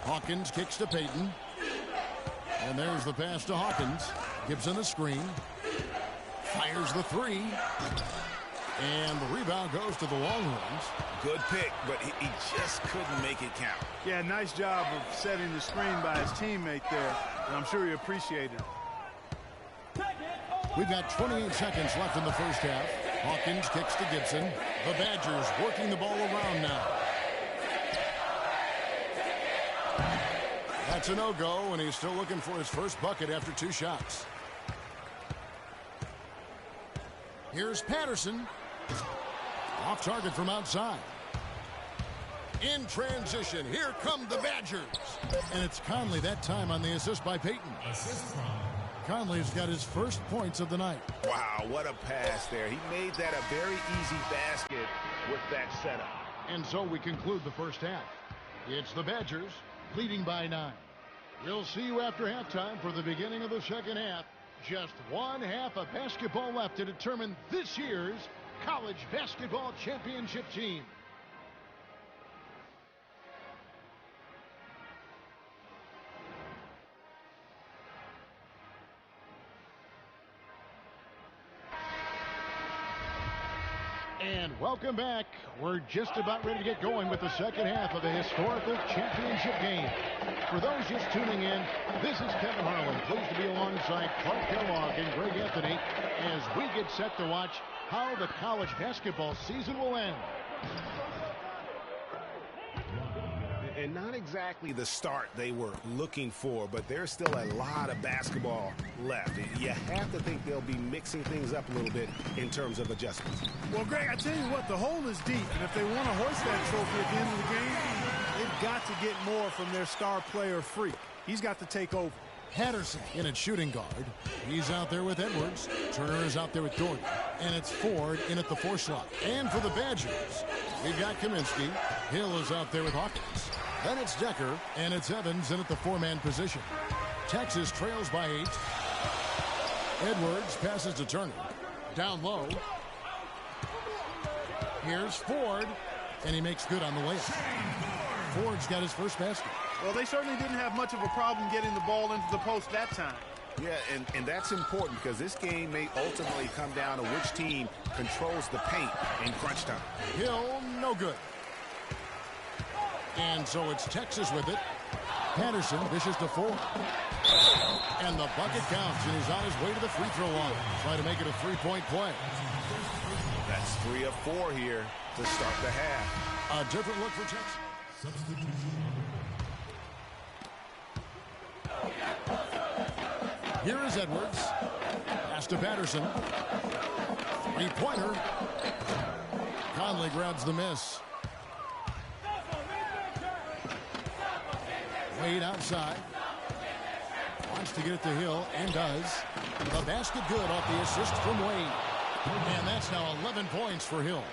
Hawkins kicks to Payton. And there's the pass to Hawkins. Gibson the screen. Fires the 3. And the rebound goes to the Longhorns. Good pick, but he just couldn't make it count. Yeah, nice job of setting the screen by his teammate there. And I'm sure he appreciated it. We've got 28 seconds left in the first half. Hawkins kicks to Gibson. The Badgers working the ball around now. That's a no-go, and he's still looking for his first bucket after 2 shots. Here's Patterson. Off target from outside. In transition, here come the Badgers. And it's Conley that time on the assist by Payton. Assist from Conley's got his first points of the night. Wow, what a pass there. He made that a very easy basket with that setup. And so we conclude the first half. It's the Badgers leading by 9. We'll see you after halftime for the beginning of the second half. Just one half of basketball left to determine this year's college basketball championship team. And welcome back. We're just about ready to get going with the second half of the historical championship game. For those just tuning in, this is Kevin Harlan, pleased to be alongside Clark Kellogg and Greg Anthony as we get set to watch how the college basketball season will end. And not exactly the start they were looking for, but there's still a lot of basketball left. You have to think they'll be mixing things up a little bit in terms of adjustments. Well, Greg, I tell you what, the hole is deep, and if they want to hoist that trophy at the end of the game, they've got to get more from their star player Freak. He's got to take over. Patterson in at shooting guard. He's out there with Edwards. Turner is out there with Dorton. And it's Ford in at the 4 slot. And for the Badgers, we've got Kaminsky. Hill is out there with Hawkins. Then it's Decker, and it's Evans in at the 4-man position. Texas trails by 8. Edwards passes to Turner. Down low. Here's Ford, and he makes good on the layup. Ford's got his first basket. Well, they certainly didn't have much of a problem getting the ball into the post that time. Yeah, and that's important because this game may ultimately come down to which team controls the paint in crunch time. Hill, no good. And so it's Texas with it. Patterson dishes to Ford. And the bucket counts, and he's on his way to the free throw line. Trying to make it a 3-point play. That's 3 of 4 here to start the half. A different look for Texas. substitution. Here is Edwards. Pass to Patterson. Three-pointer. Conley grabs the miss. Wade outside. Wants to get it to Hill, and does. The basket good off the assist from Wade. And that's now 11 points for Hill.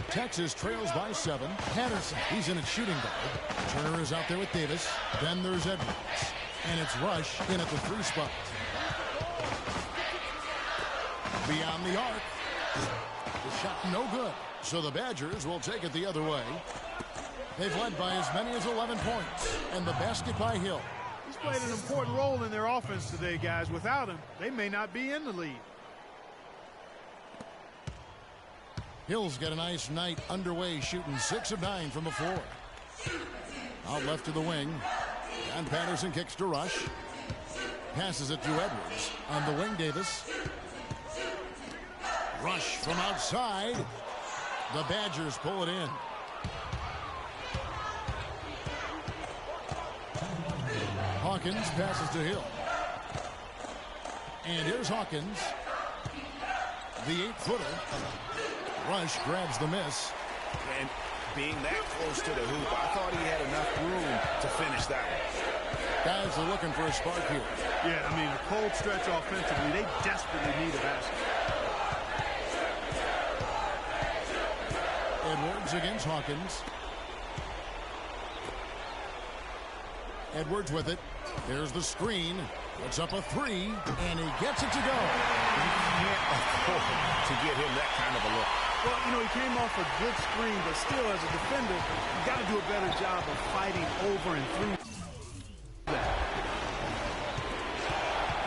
Texas trails by 7. Patterson, he's in at shooting guard. Turner is out there with Davis. Then there's Edwards. And it's Rush in at the 3 spot. Beyond the arc. The shot no good. So the Badgers will take it the other way. They've led by as many as 11 points. And the basket by Hill. He's played an important role in their offense today, guys. Without him, they may not be in the lead. Hill's got a nice night underway, shooting 6 of 9 from the floor. Out left to the wing. And Patterson kicks to Rush. Passes it to Edwards. On the wing, Davis. Rush from outside. The Badgers pull it in. Hawkins passes to Hill. And here's Hawkins. The 8-footer. Rush grabs the miss. And being that close to the hoop, I thought he had enough room to finish that one. Guys are looking for a spark here. Yeah, I mean, a cold stretch offensively. They desperately need a basket. Edwards against Hawkins. Edwards with it. There's the screen. Puts up a 3, and he gets it to go. You can't afford to get him that kind of a look. Well, you know, he came off a good screen, but still, as a defender, you got to do a better job of fighting over and through that.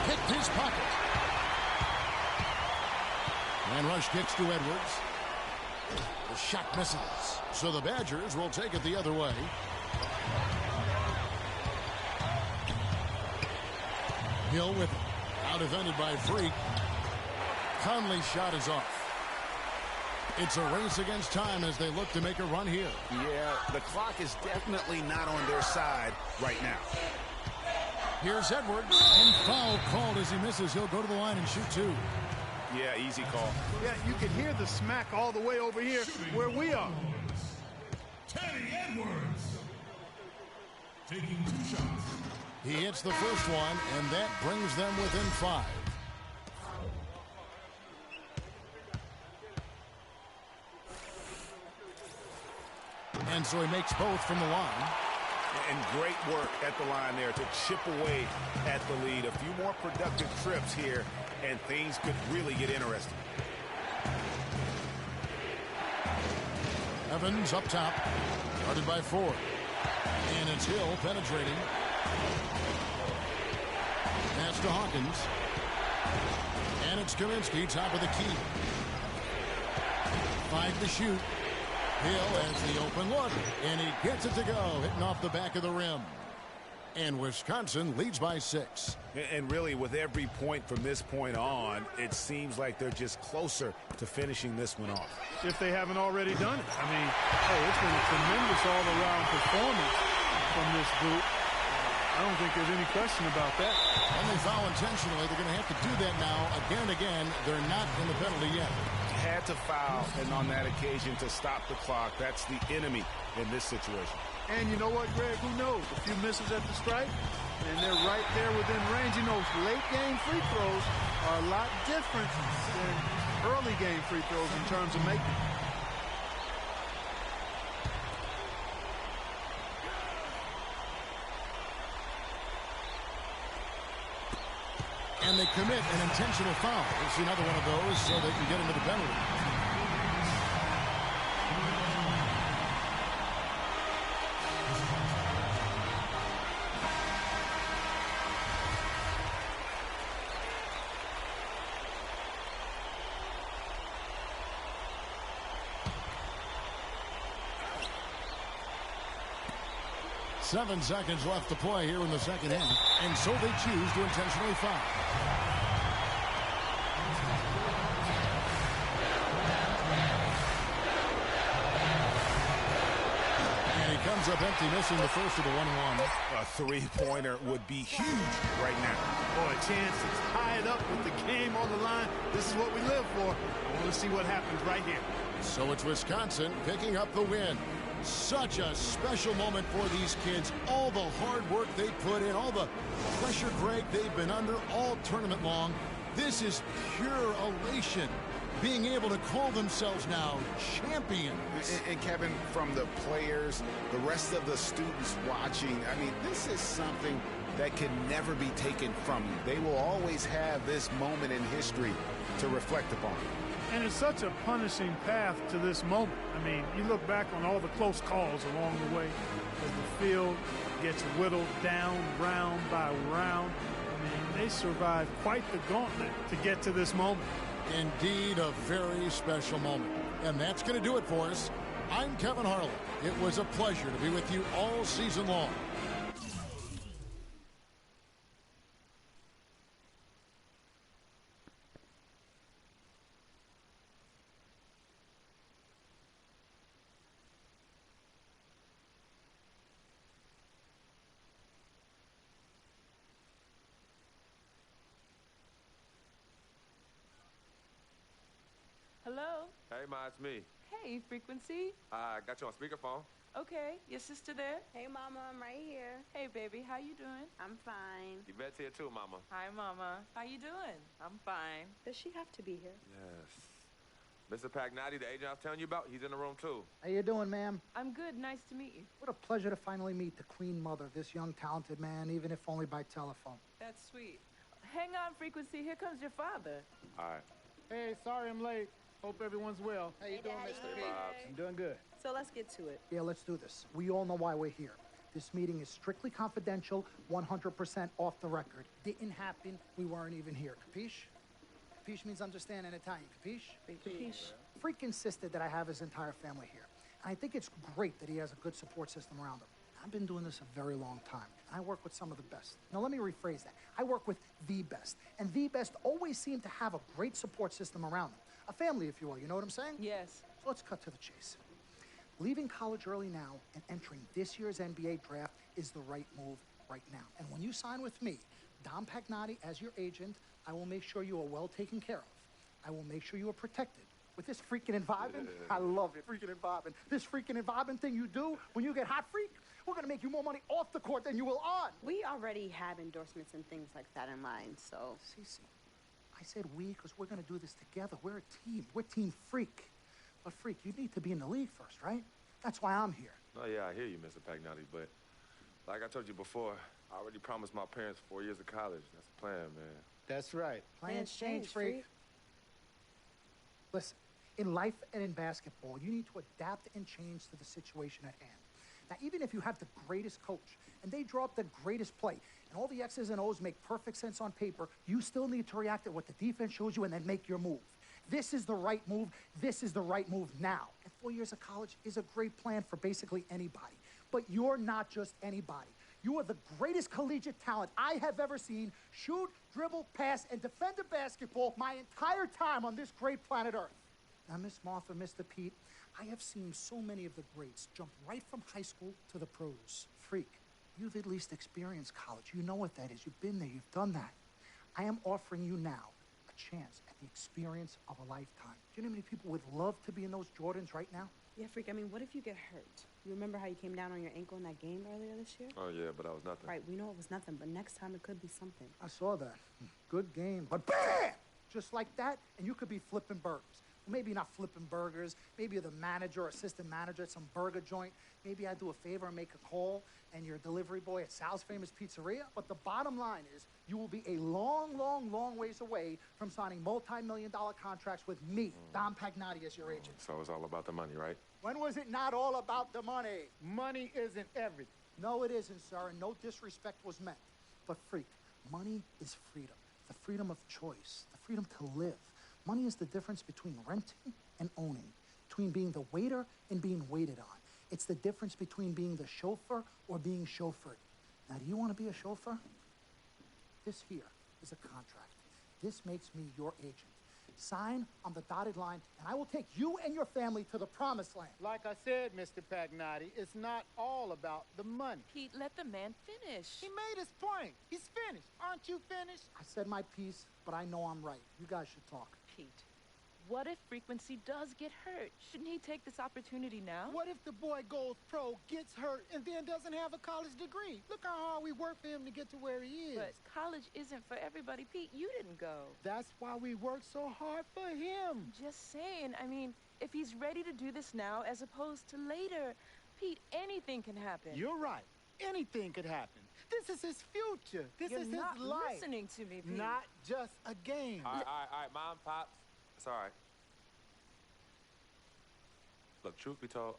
Kicked his pocket. And Rush kicks to Edwards. The shot misses. So the Badgers will take it the other way. Hill with it. Out defended by Freak. Conley's shot is off. It's a race against time as they look to make a run here. Yeah, the clock is definitely not on their side right now. Here's Edwards. And foul called as he misses. He'll go to the line and shoot 2. Yeah, easy call. Yeah, you can hear the smack all the way over here where we are. Teddy Edwards taking 2 shots. He hits the first one, and that brings them within 5. And so he makes both from the line. And great work at the line there to chip away at the lead. A few more productive trips here, and things could really get interesting. Evans up top. Guarded by Ford. And it's Hill penetrating. Pass to Hawkins. And it's Kaminsky, top of the key. 5 to shoot. Hill has the open look, and he gets it to go, hitting off the back of the rim. And Wisconsin leads by 6. And really, with every point from this point on, it seems like they're just closer to finishing this one off. If they haven't already done it. I mean, it's been a tremendous all-around performance from this group. I don't think there's any question about that. And they foul intentionally. They're going to have to do that now again and again. They're not in the penalty yet. Had to foul, and on that occasion to stop the clock. That's the enemy in this situation. And you know what, Greg? Who knows? A few misses at the stripe, and they're right there within range. You know, late-game free throws are a lot different than early-game free throws in terms of making. And they commit an intentional foul. We'll see another one of those so they can get into the penalty. Seven seconds left to play here in the second half, and so they choose to intentionally foul. And he comes up empty, missing the first of the 1-1. A three-pointer would be huge right now. Boy, a chance to tie it up with the game on the line. This is what we live for. I want to see what happens right here. So it's Wisconsin picking up the win. Such a special moment for these kids. All the hard work they put in, all the pressure, Greg, they've been under all tournament long. This is pure elation. Being able to call themselves now champions. And Kevin, from the players, the rest of the students watching, I mean, this is something that can never be taken from you. They will always have this moment in history to reflect upon. And it's such a punishing path to this moment. I mean, you look back on all the close calls along the way as the field gets whittled down round by round. I mean, they survived quite the gauntlet to get to this moment. Indeed, a very special moment. And that's going to do it for us. I'm Kevin Harlan. It was a pleasure to be with you all season long. Hello? Hey, Ma, it's me. Hey, Frequency. I got you on speakerphone. Okay, your sister there? Hey, Mama, I'm right here. Hey, baby, how you doing? I'm fine. Yvette's here too, Mama. Hi, Mama. How you doing? I'm fine. Does she have to be here? Yes. Mr. Pagnotti, the agent I was telling you about, he's in the room too. How you doing, ma'am? I'm good. Nice to meet you. What a pleasure to finally meet the Queen Mother, this young, talented man, even if only by telephone. That's sweet. Hang on, Frequency. Here comes your father. All right. Hey, sorry I'm late. Hope everyone's well. How you doing, Daddy. Mr. Hey, Pete? Bobs. I'm doing good. So let's get to it. Yeah, let's do this. We all know why we're here. This meeting is strictly confidential, 100% off the record. Didn't happen. We weren't even here. Capiche? Capiche means understand in Italian. Capiche? Capiche. Freak insisted that I have his entire family here. And I think it's great that he has a good support system around him. I've been doing this a very long time. I work with some of the best. Now, let me rephrase that. I work with the best. And the best always seem to have a great support system around them. A family, if you will. You know what I'm saying? Yes. So let's cut to the chase. Leaving college early now and entering this year's NBA draft is the right move right now. And when you sign with me, Dom Pagnotti, as your agent, I will make sure you are well taken care of. I will make sure you are protected. With this freaking environment, I love it, freaking environment. This freaking environment thing you do when you get hot freak, we're gonna make you more money off the court than you will on. We already have endorsements and things like that in mind, so. Cece, I said we because we're gonna do this together. We're a team. We're Team Freak. But Freak, you need to be in the league first, right? That's why I'm here. Oh, yeah, I hear you, Mr. Pagnotti, but like I told you before, I already promised my parents 4 years of college. That's the plan, man. That's right. Plans change, Freak. Listen, in life and in basketball, you need to adapt and change to the situation at hand. Now, even if you have the greatest coach and they draw up the greatest play and all the X's and O's make perfect sense on paper, you still need to react to what the defense shows you and then make your move. This is the right move. This is the right move now. And 4 years of college is a great plan for basically anybody. But you're not just anybody. You are the greatest collegiate talent I have ever seen shoot, dribble, pass, and defend a basketball my entire time on this great planet Earth. Now, Miss Martha, Mr. Pete, I have seen so many of the greats jump right from high school to the pros. Freak, you've at least experienced college. You know what that is. You've been there. You've done that. I am offering you now a chance at the experience of a lifetime. Do you know how many people would love to be in those Jordans right now? Yeah, Freak, I mean, what if you get hurt? You remember how you came down on your ankle in that game earlier this year? Oh, yeah, but that was nothing. Right, we know it was nothing, but next time it could be something. I saw that. Good game. But BAM! Just like that, and you could be flipping burgers. Maybe not flipping burgers. Maybe you're the manager or assistant manager at some burger joint. Maybe I do a favor and make a call, and you're a delivery boy at Sal's Famous Pizzeria. But the bottom line is, you will be a long, long, long ways away from signing multi-million-dollar contracts with me, Dom Pagnotti, as your agent. So it's all about the money, right? When was it not all about the money? Money isn't everything. No, it isn't, sir, and no disrespect was meant. But Freak, money is freedom. The freedom of choice, the freedom to live. Money is the difference between renting and owning, between being the waiter and being waited on. It's the difference between being the chauffeur or being chauffeured. Now, do you want to be a chauffeur? This here is a contract. This makes me your agent. Sign on the dotted line, and I will take you and your family to the promised land. Like I said, Mr. Pagnotti, it's not all about the money. Pete, let the man finish. He made his point. He's finished. Aren't you finished? I said my piece, but I know I'm right. You guys should talk. Pete, what if Frequency does get hurt? Shouldn't he take this opportunity now? What if the boy goes pro, gets hurt, and then doesn't have a college degree? Look how hard we work for him to get to where he is. But college isn't for everybody. Pete, you didn't go. That's why we work so hard for him. Just saying. I mean, if he's ready to do this now as opposed to later, Pete, anything can happen. You're right. Anything could happen. This is his future. This You're is not his life. listening to me, Pete. Not just a game. All right, Mom, Pops. It's all right. Look, truth be told,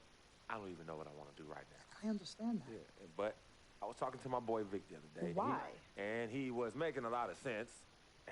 I don't even know what I want to do right now. I understand that. Yeah, but I was talking to my boy Vic the other day. Why? And he was making a lot of sense.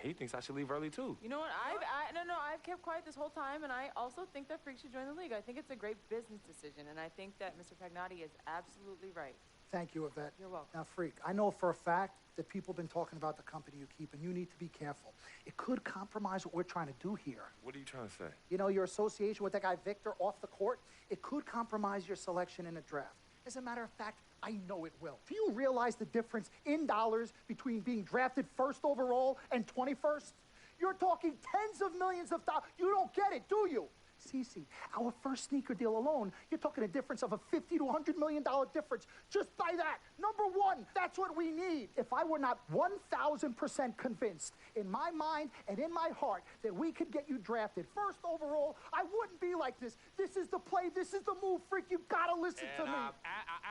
He thinks I should leave early, too. You know what? I've kept quiet this whole time, and I also think that Freak should join the league. I think it's a great business decision, and I think that Mr. Pagnotti is absolutely right. Thank you, Yvette. You're welcome. Now, Freak, I know for a fact that people have been talking about the company you keep, and you need to be careful. It could compromise what we're trying to do here. What are you trying to say? You know, your association with that guy Victor off the court, it could compromise your selection in a draft. As a matter of fact, I know it will. Do you realize the difference in dollars between being drafted first overall and 21st? You're talking tens of millions of dollars. You don't get it, do you? Cece, our first sneaker deal alone, you're talking a difference of a $50 to $100 million difference just by that. Number one, that's what we need. If I were not 1,000% convinced in my mind and in my heart that we could get you drafted first overall, I wouldn't be like this. This is the play. This is the move, Freak. You gotta listen to me. I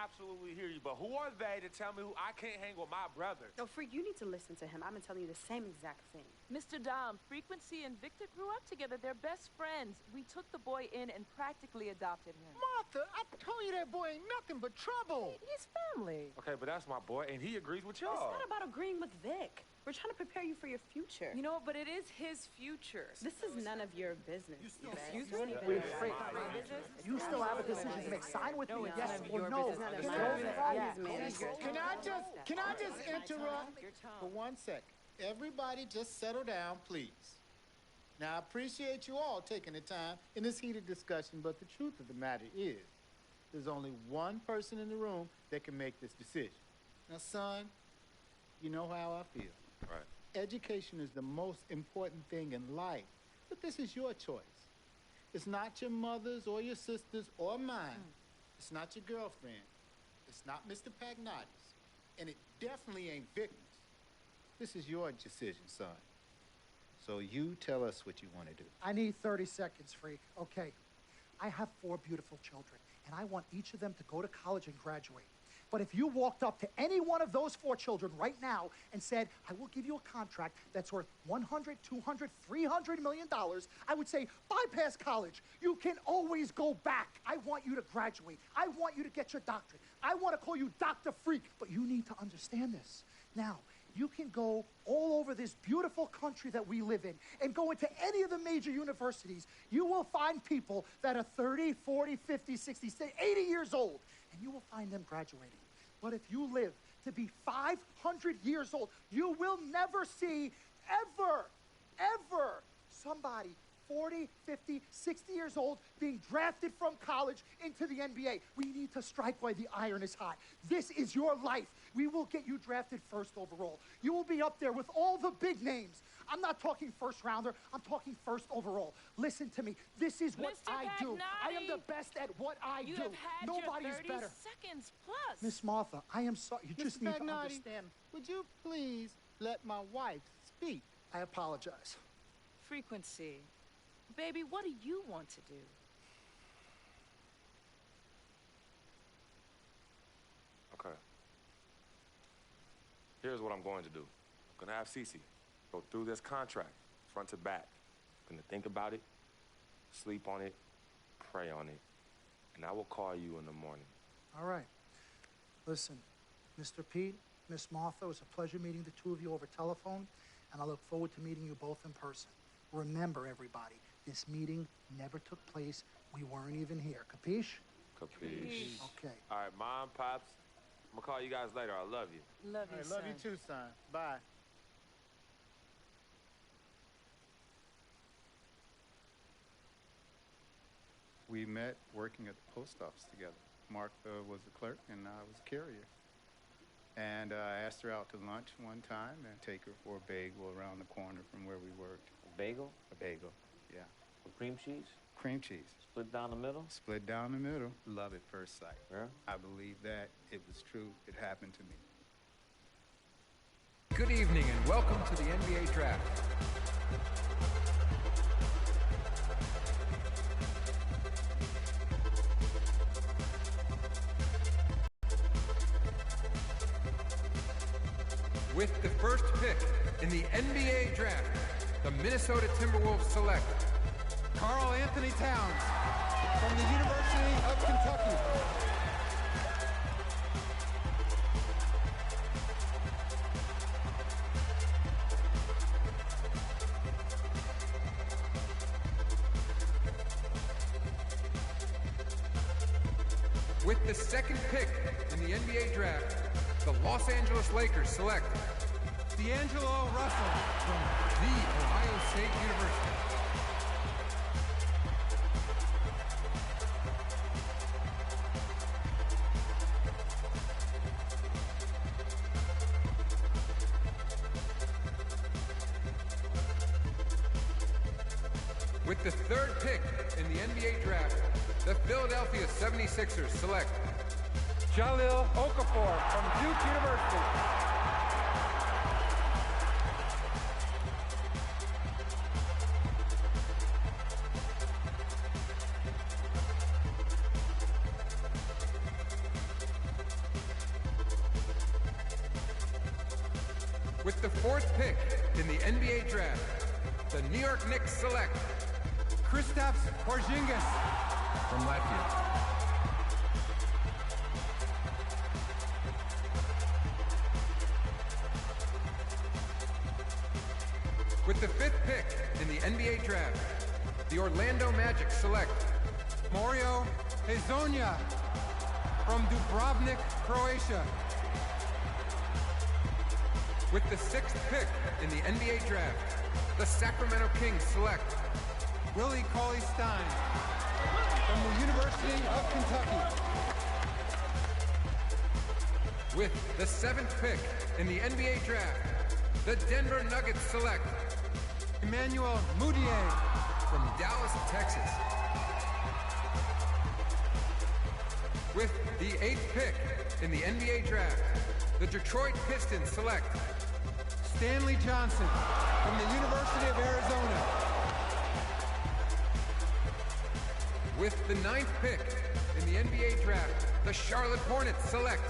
absolutely hear you, but who are they to tell me who I can't hang with my brother? No, Freak, you need to listen to him. I've been telling you the same exact thing. Mr. Dom, Frequency and Victor grew up together. They're best friends. We took the boy in and practically adopted him. Martha, I told you that boy ain't nothing but trouble. He's family. Okay, but that's my boy, and he agrees with y'all. It's not about agreeing with Vic. We're trying to prepare you for your future. You know, but it is his future. This is none of your business. Excuse me? Wait, Freak. You still have a decision to make. Sign with me, yes or no. Can I just interrupt for 1 second? Everybody just settle down, please. Now, I appreciate you all taking the time in this heated discussion, but the truth of the matter is, there's only one person in the room that can make this decision. Now, son, you know how I feel. Right. Education is the most important thing in life, but this is your choice. It's not your mother's or your sister's or mine. It's not your girlfriend. It's not Mr. Pagnotti's. And it definitely ain't Victor's. This is your decision, son. So you tell us what you want to do. I need 30 seconds, Freak. Okay. I have 4 beautiful children, and I want each of them to go to college and graduate. But if you walked up to any one of those 4 children right now and said, I will give you a contract that's worth $100, $200, $300 million, I would say, bypass college. You can always go back. I want you to graduate. I want you to get your doctorate. I want to call you Dr. Freak. But you need to understand this. Now, you can go all over this beautiful country that we live in and go into any of the major universities. You will find people that are 30, 40, 50, 60, 80 years old, and you will find them graduating. But if you live to be 500 years old, you will never see ever somebody 40, 50, 60 years old being drafted from college into the NBA. We need to strike while the iron is hot. This is your life. We will get you drafted first overall. You will be up there with all the big names. I'm not talking first rounder. I'm talking first overall. Listen to me. This is what Mr. I do. I am the Pagnotti, best at what I do. You have had Nobody your is 30 better. seconds plus. Miss Martha, I am sorry. You just Mr. need to Pagnotti, understand. would you please let my wife speak? I apologize. Frequency. Baby, what do you want to do? Okay. Here's what I'm going to do. I'm gonna have Cece go through this contract, front to back. I'm gonna think about it, sleep on it, pray on it, and I will call you in the morning. All right. Listen, Mr. Pete, Miss Martha, it was a pleasure meeting the two of you over telephone, and I look forward to meeting you both in person. Remember, everybody, this meeting never took place. We weren't even here. Capiche? Capiche. Okay. All right, Mom, Pops, I'm gonna call you guys later. I love you. Love you, I son. love you too, son. Bye. We met working at the post office together. Martha was the clerk and I was a carrier. And I asked her out to lunch one time and take her for a bagel around the corner from where we worked. A bagel? A bagel, yeah. With cream cheese? Cream cheese. Split down the middle? Split down the middle. Love at first sight. Yeah? I believe that. It was true. It happened to me. Good evening and welcome to the NBA Draft. With the first pick in the NBA Draft, the Minnesota Timberwolves select Karl Anthony Towns, from the University of Kentucky. With the second pick in the NBA draft, the Los Angeles Lakers select D'Angelo Russell from The Ohio State University. With the third pick in the NBA draft, the Philadelphia 76ers select Jahlil Okafor from Duke University. With the fourth pick in the NBA draft, the New York Knicks select Kristaps Porzingis from Latvia. With the fifth pick in the NBA draft, the Orlando Magic select Mario Hezonja from Dubrovnik, Croatia. With the sixth pick in the NBA draft, the Sacramento Kings select Willie Cauley-Stein from the University of Kentucky. With the seventh pick in the NBA draft, the Denver Nuggets select Emmanuel Mudiay from Dallas, Texas. With the eighth pick in the NBA draft, the Detroit Pistons select Stanley Johnson from the University of Arizona. With the ninth pick in the NBA draft, the Charlotte Hornets select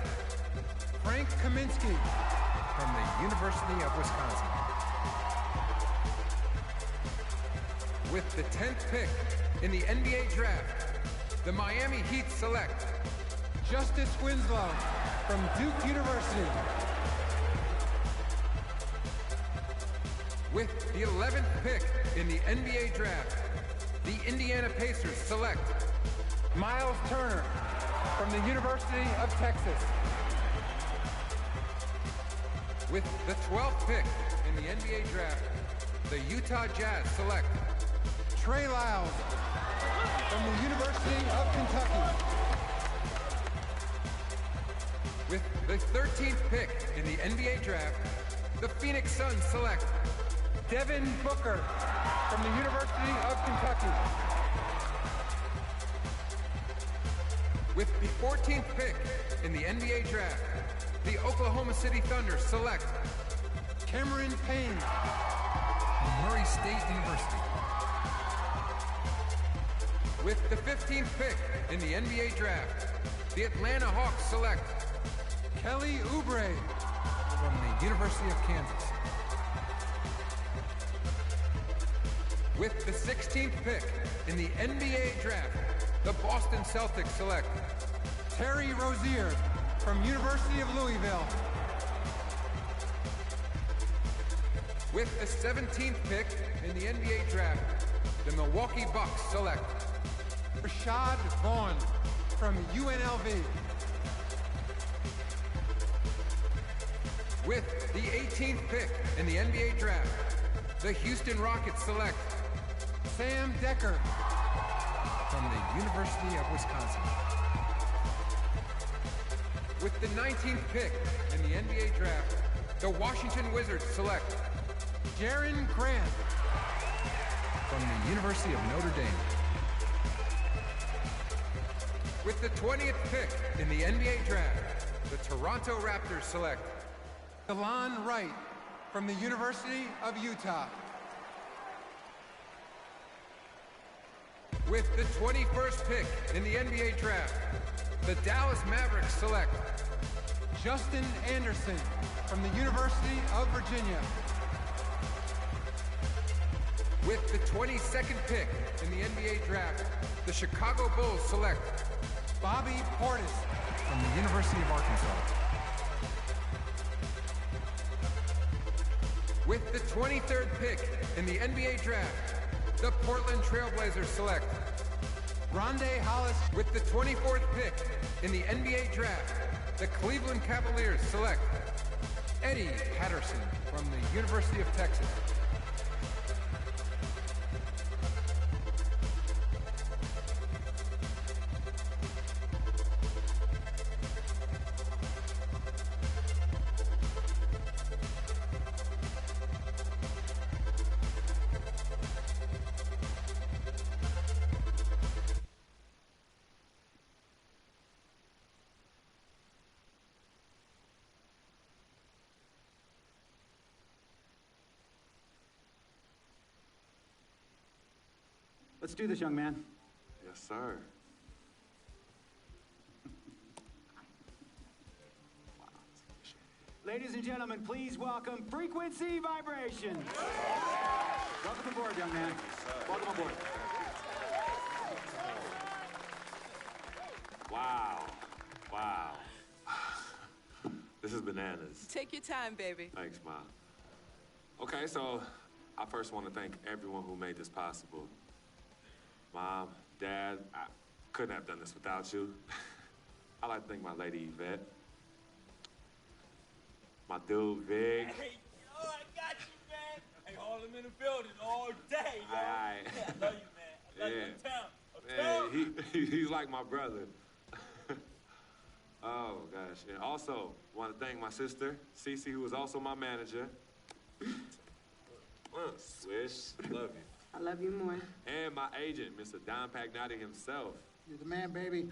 Frank Kaminsky from the University of Wisconsin. With the 10th pick in the NBA draft, the Miami Heat select Justice Winslow from Duke University. With the 11th pick in the NBA draft, the Indiana Pacers select Miles Turner from the University of Texas. With the 12th pick in the NBA draft, the Utah Jazz select Trey Lyles from the University of Kentucky. With the 13th pick in the NBA draft, the Phoenix Suns select Devin Booker from the University of Kentucky. With the 14th pick in the NBA draft, the Oklahoma City Thunder select Cameron Payne from Murray State University. With the 15th pick in the NBA draft, the Atlanta Hawks select Kelly Oubre from the University of Kansas. With the 16th pick in the NBA draft, the Boston Celtics select Terry Rozier from University of Louisville. With the 17th pick in the NBA draft, the Milwaukee Bucks select Rashad Vaughn from UNLV. With the 18th pick in the NBA draft, the Houston Rockets select Sam Decker from the University of Wisconsin. With the 19th pick in the NBA draft, the Washington Wizards select Jaren Grant from the University of Notre Dame. With the 20th pick in the NBA draft, the Toronto Raptors select Delon Wright from the University of Utah. With the 21st pick in the NBA draft, the Dallas Mavericks select Justin Anderson from the University of Virginia. With the 22nd pick in the NBA draft, the Chicago Bulls select Bobby Portis from the University of Arkansas. With the 23rd pick in the NBA draft, the Portland Trailblazers select Rondé Hollis. With the 24th pick in the NBA draft, the Cleveland Cavaliers select Eddy Patterson from the University of Texas. Let's do this, young man. Yes, sir. Ladies and gentlemen, please welcome Frequency Vibration. Welcome aboard, young man. Welcome aboard. Wow. Wow. This is bananas. Take your time, baby. Thanks, Ma. Okay, so I first want to thank everyone who made this possible. Mom, Dad, I couldn't have done this without you. I'd like to thank my lady Yvette. My dude, Vic. Hey, yo, I got you, man. Hey, hold him in the building all day, yo. Aye. Yeah, I love you, man. I love you, town. Man, he's like my brother. Oh, gosh. And also, want to thank my sister, Cece, who is also my manager. Swish, love you. I love you more. And my agent, Mr. Don Pagnotti himself. You're the man, baby.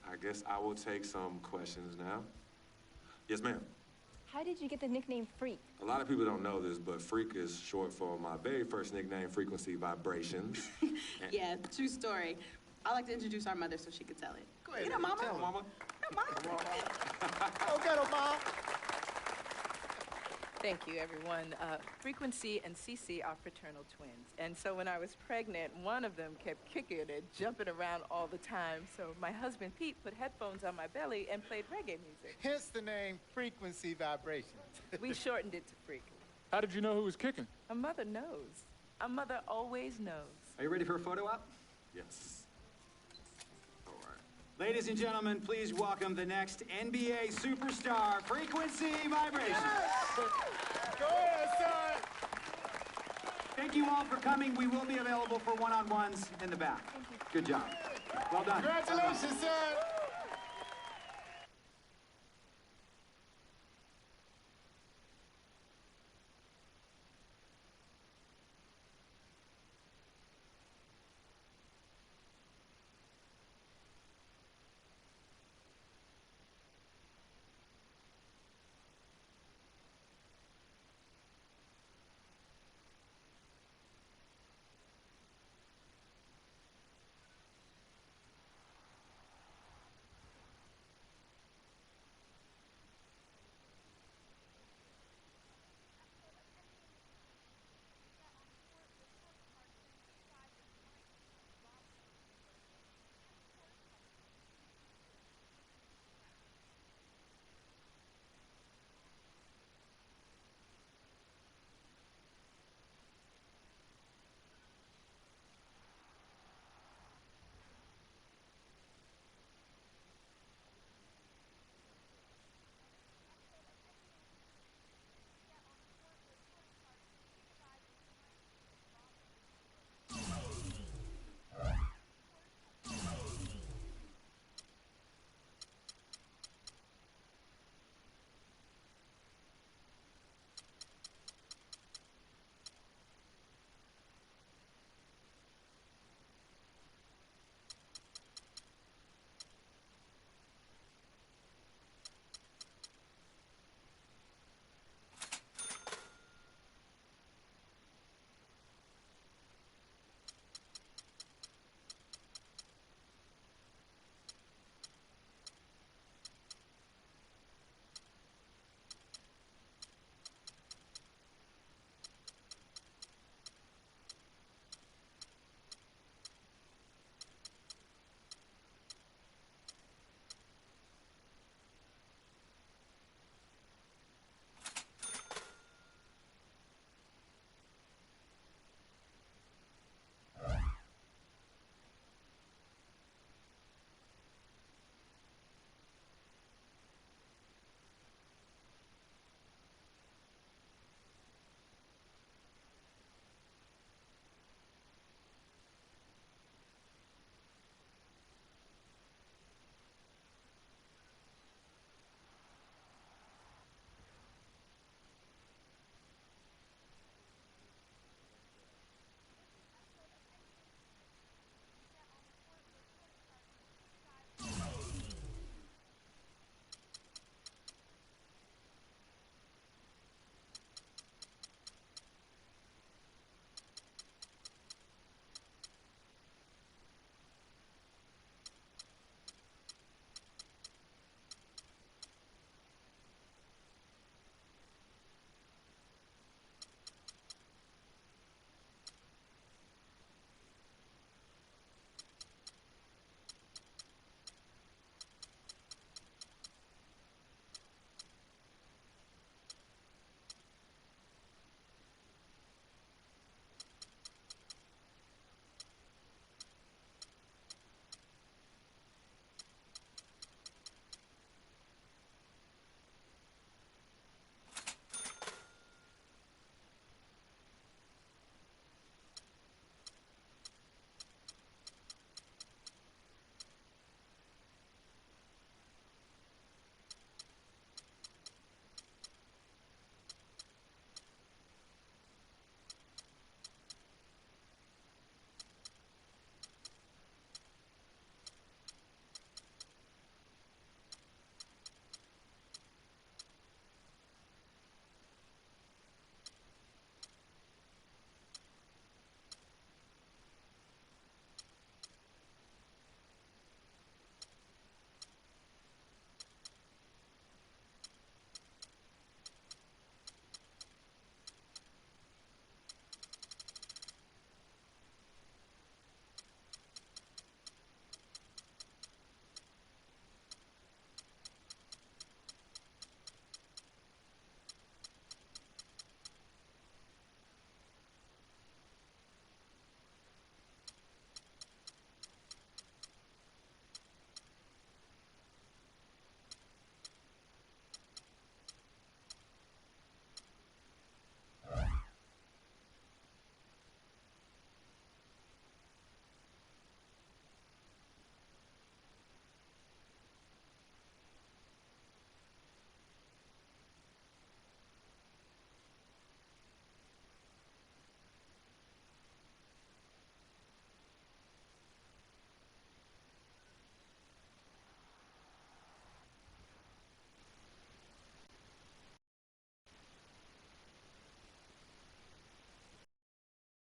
I guess I will take some questions now. Yes, ma'am. How did you get the nickname Freak? A lot of people don't know this, but Freak is short for my very first nickname, Frequency Vibrations. Yeah, true story. I like to introduce our mother so she could tell it. Go ahead. You know, Mama. Tell her, Mama. Go get her, Mom. Thank you, everyone. Frequency and Cece are fraternal twins. And so when I was pregnant, one of them kept kicking and jumping around all the time. So my husband, Pete, put headphones on my belly and played reggae music. Hence the name Frequency Vibrations. We shortened it to Freak. How did you know who was kicking? A mother knows. A mother always knows. Are you ready for a photo op? Yes. All right. Ladies and gentlemen, please welcome the next NBA superstar, Frequency Vibration. Go ahead, son. Thank you all for coming. We will be available for one-on-ones in the back. Good job. Well done. Congratulations, son.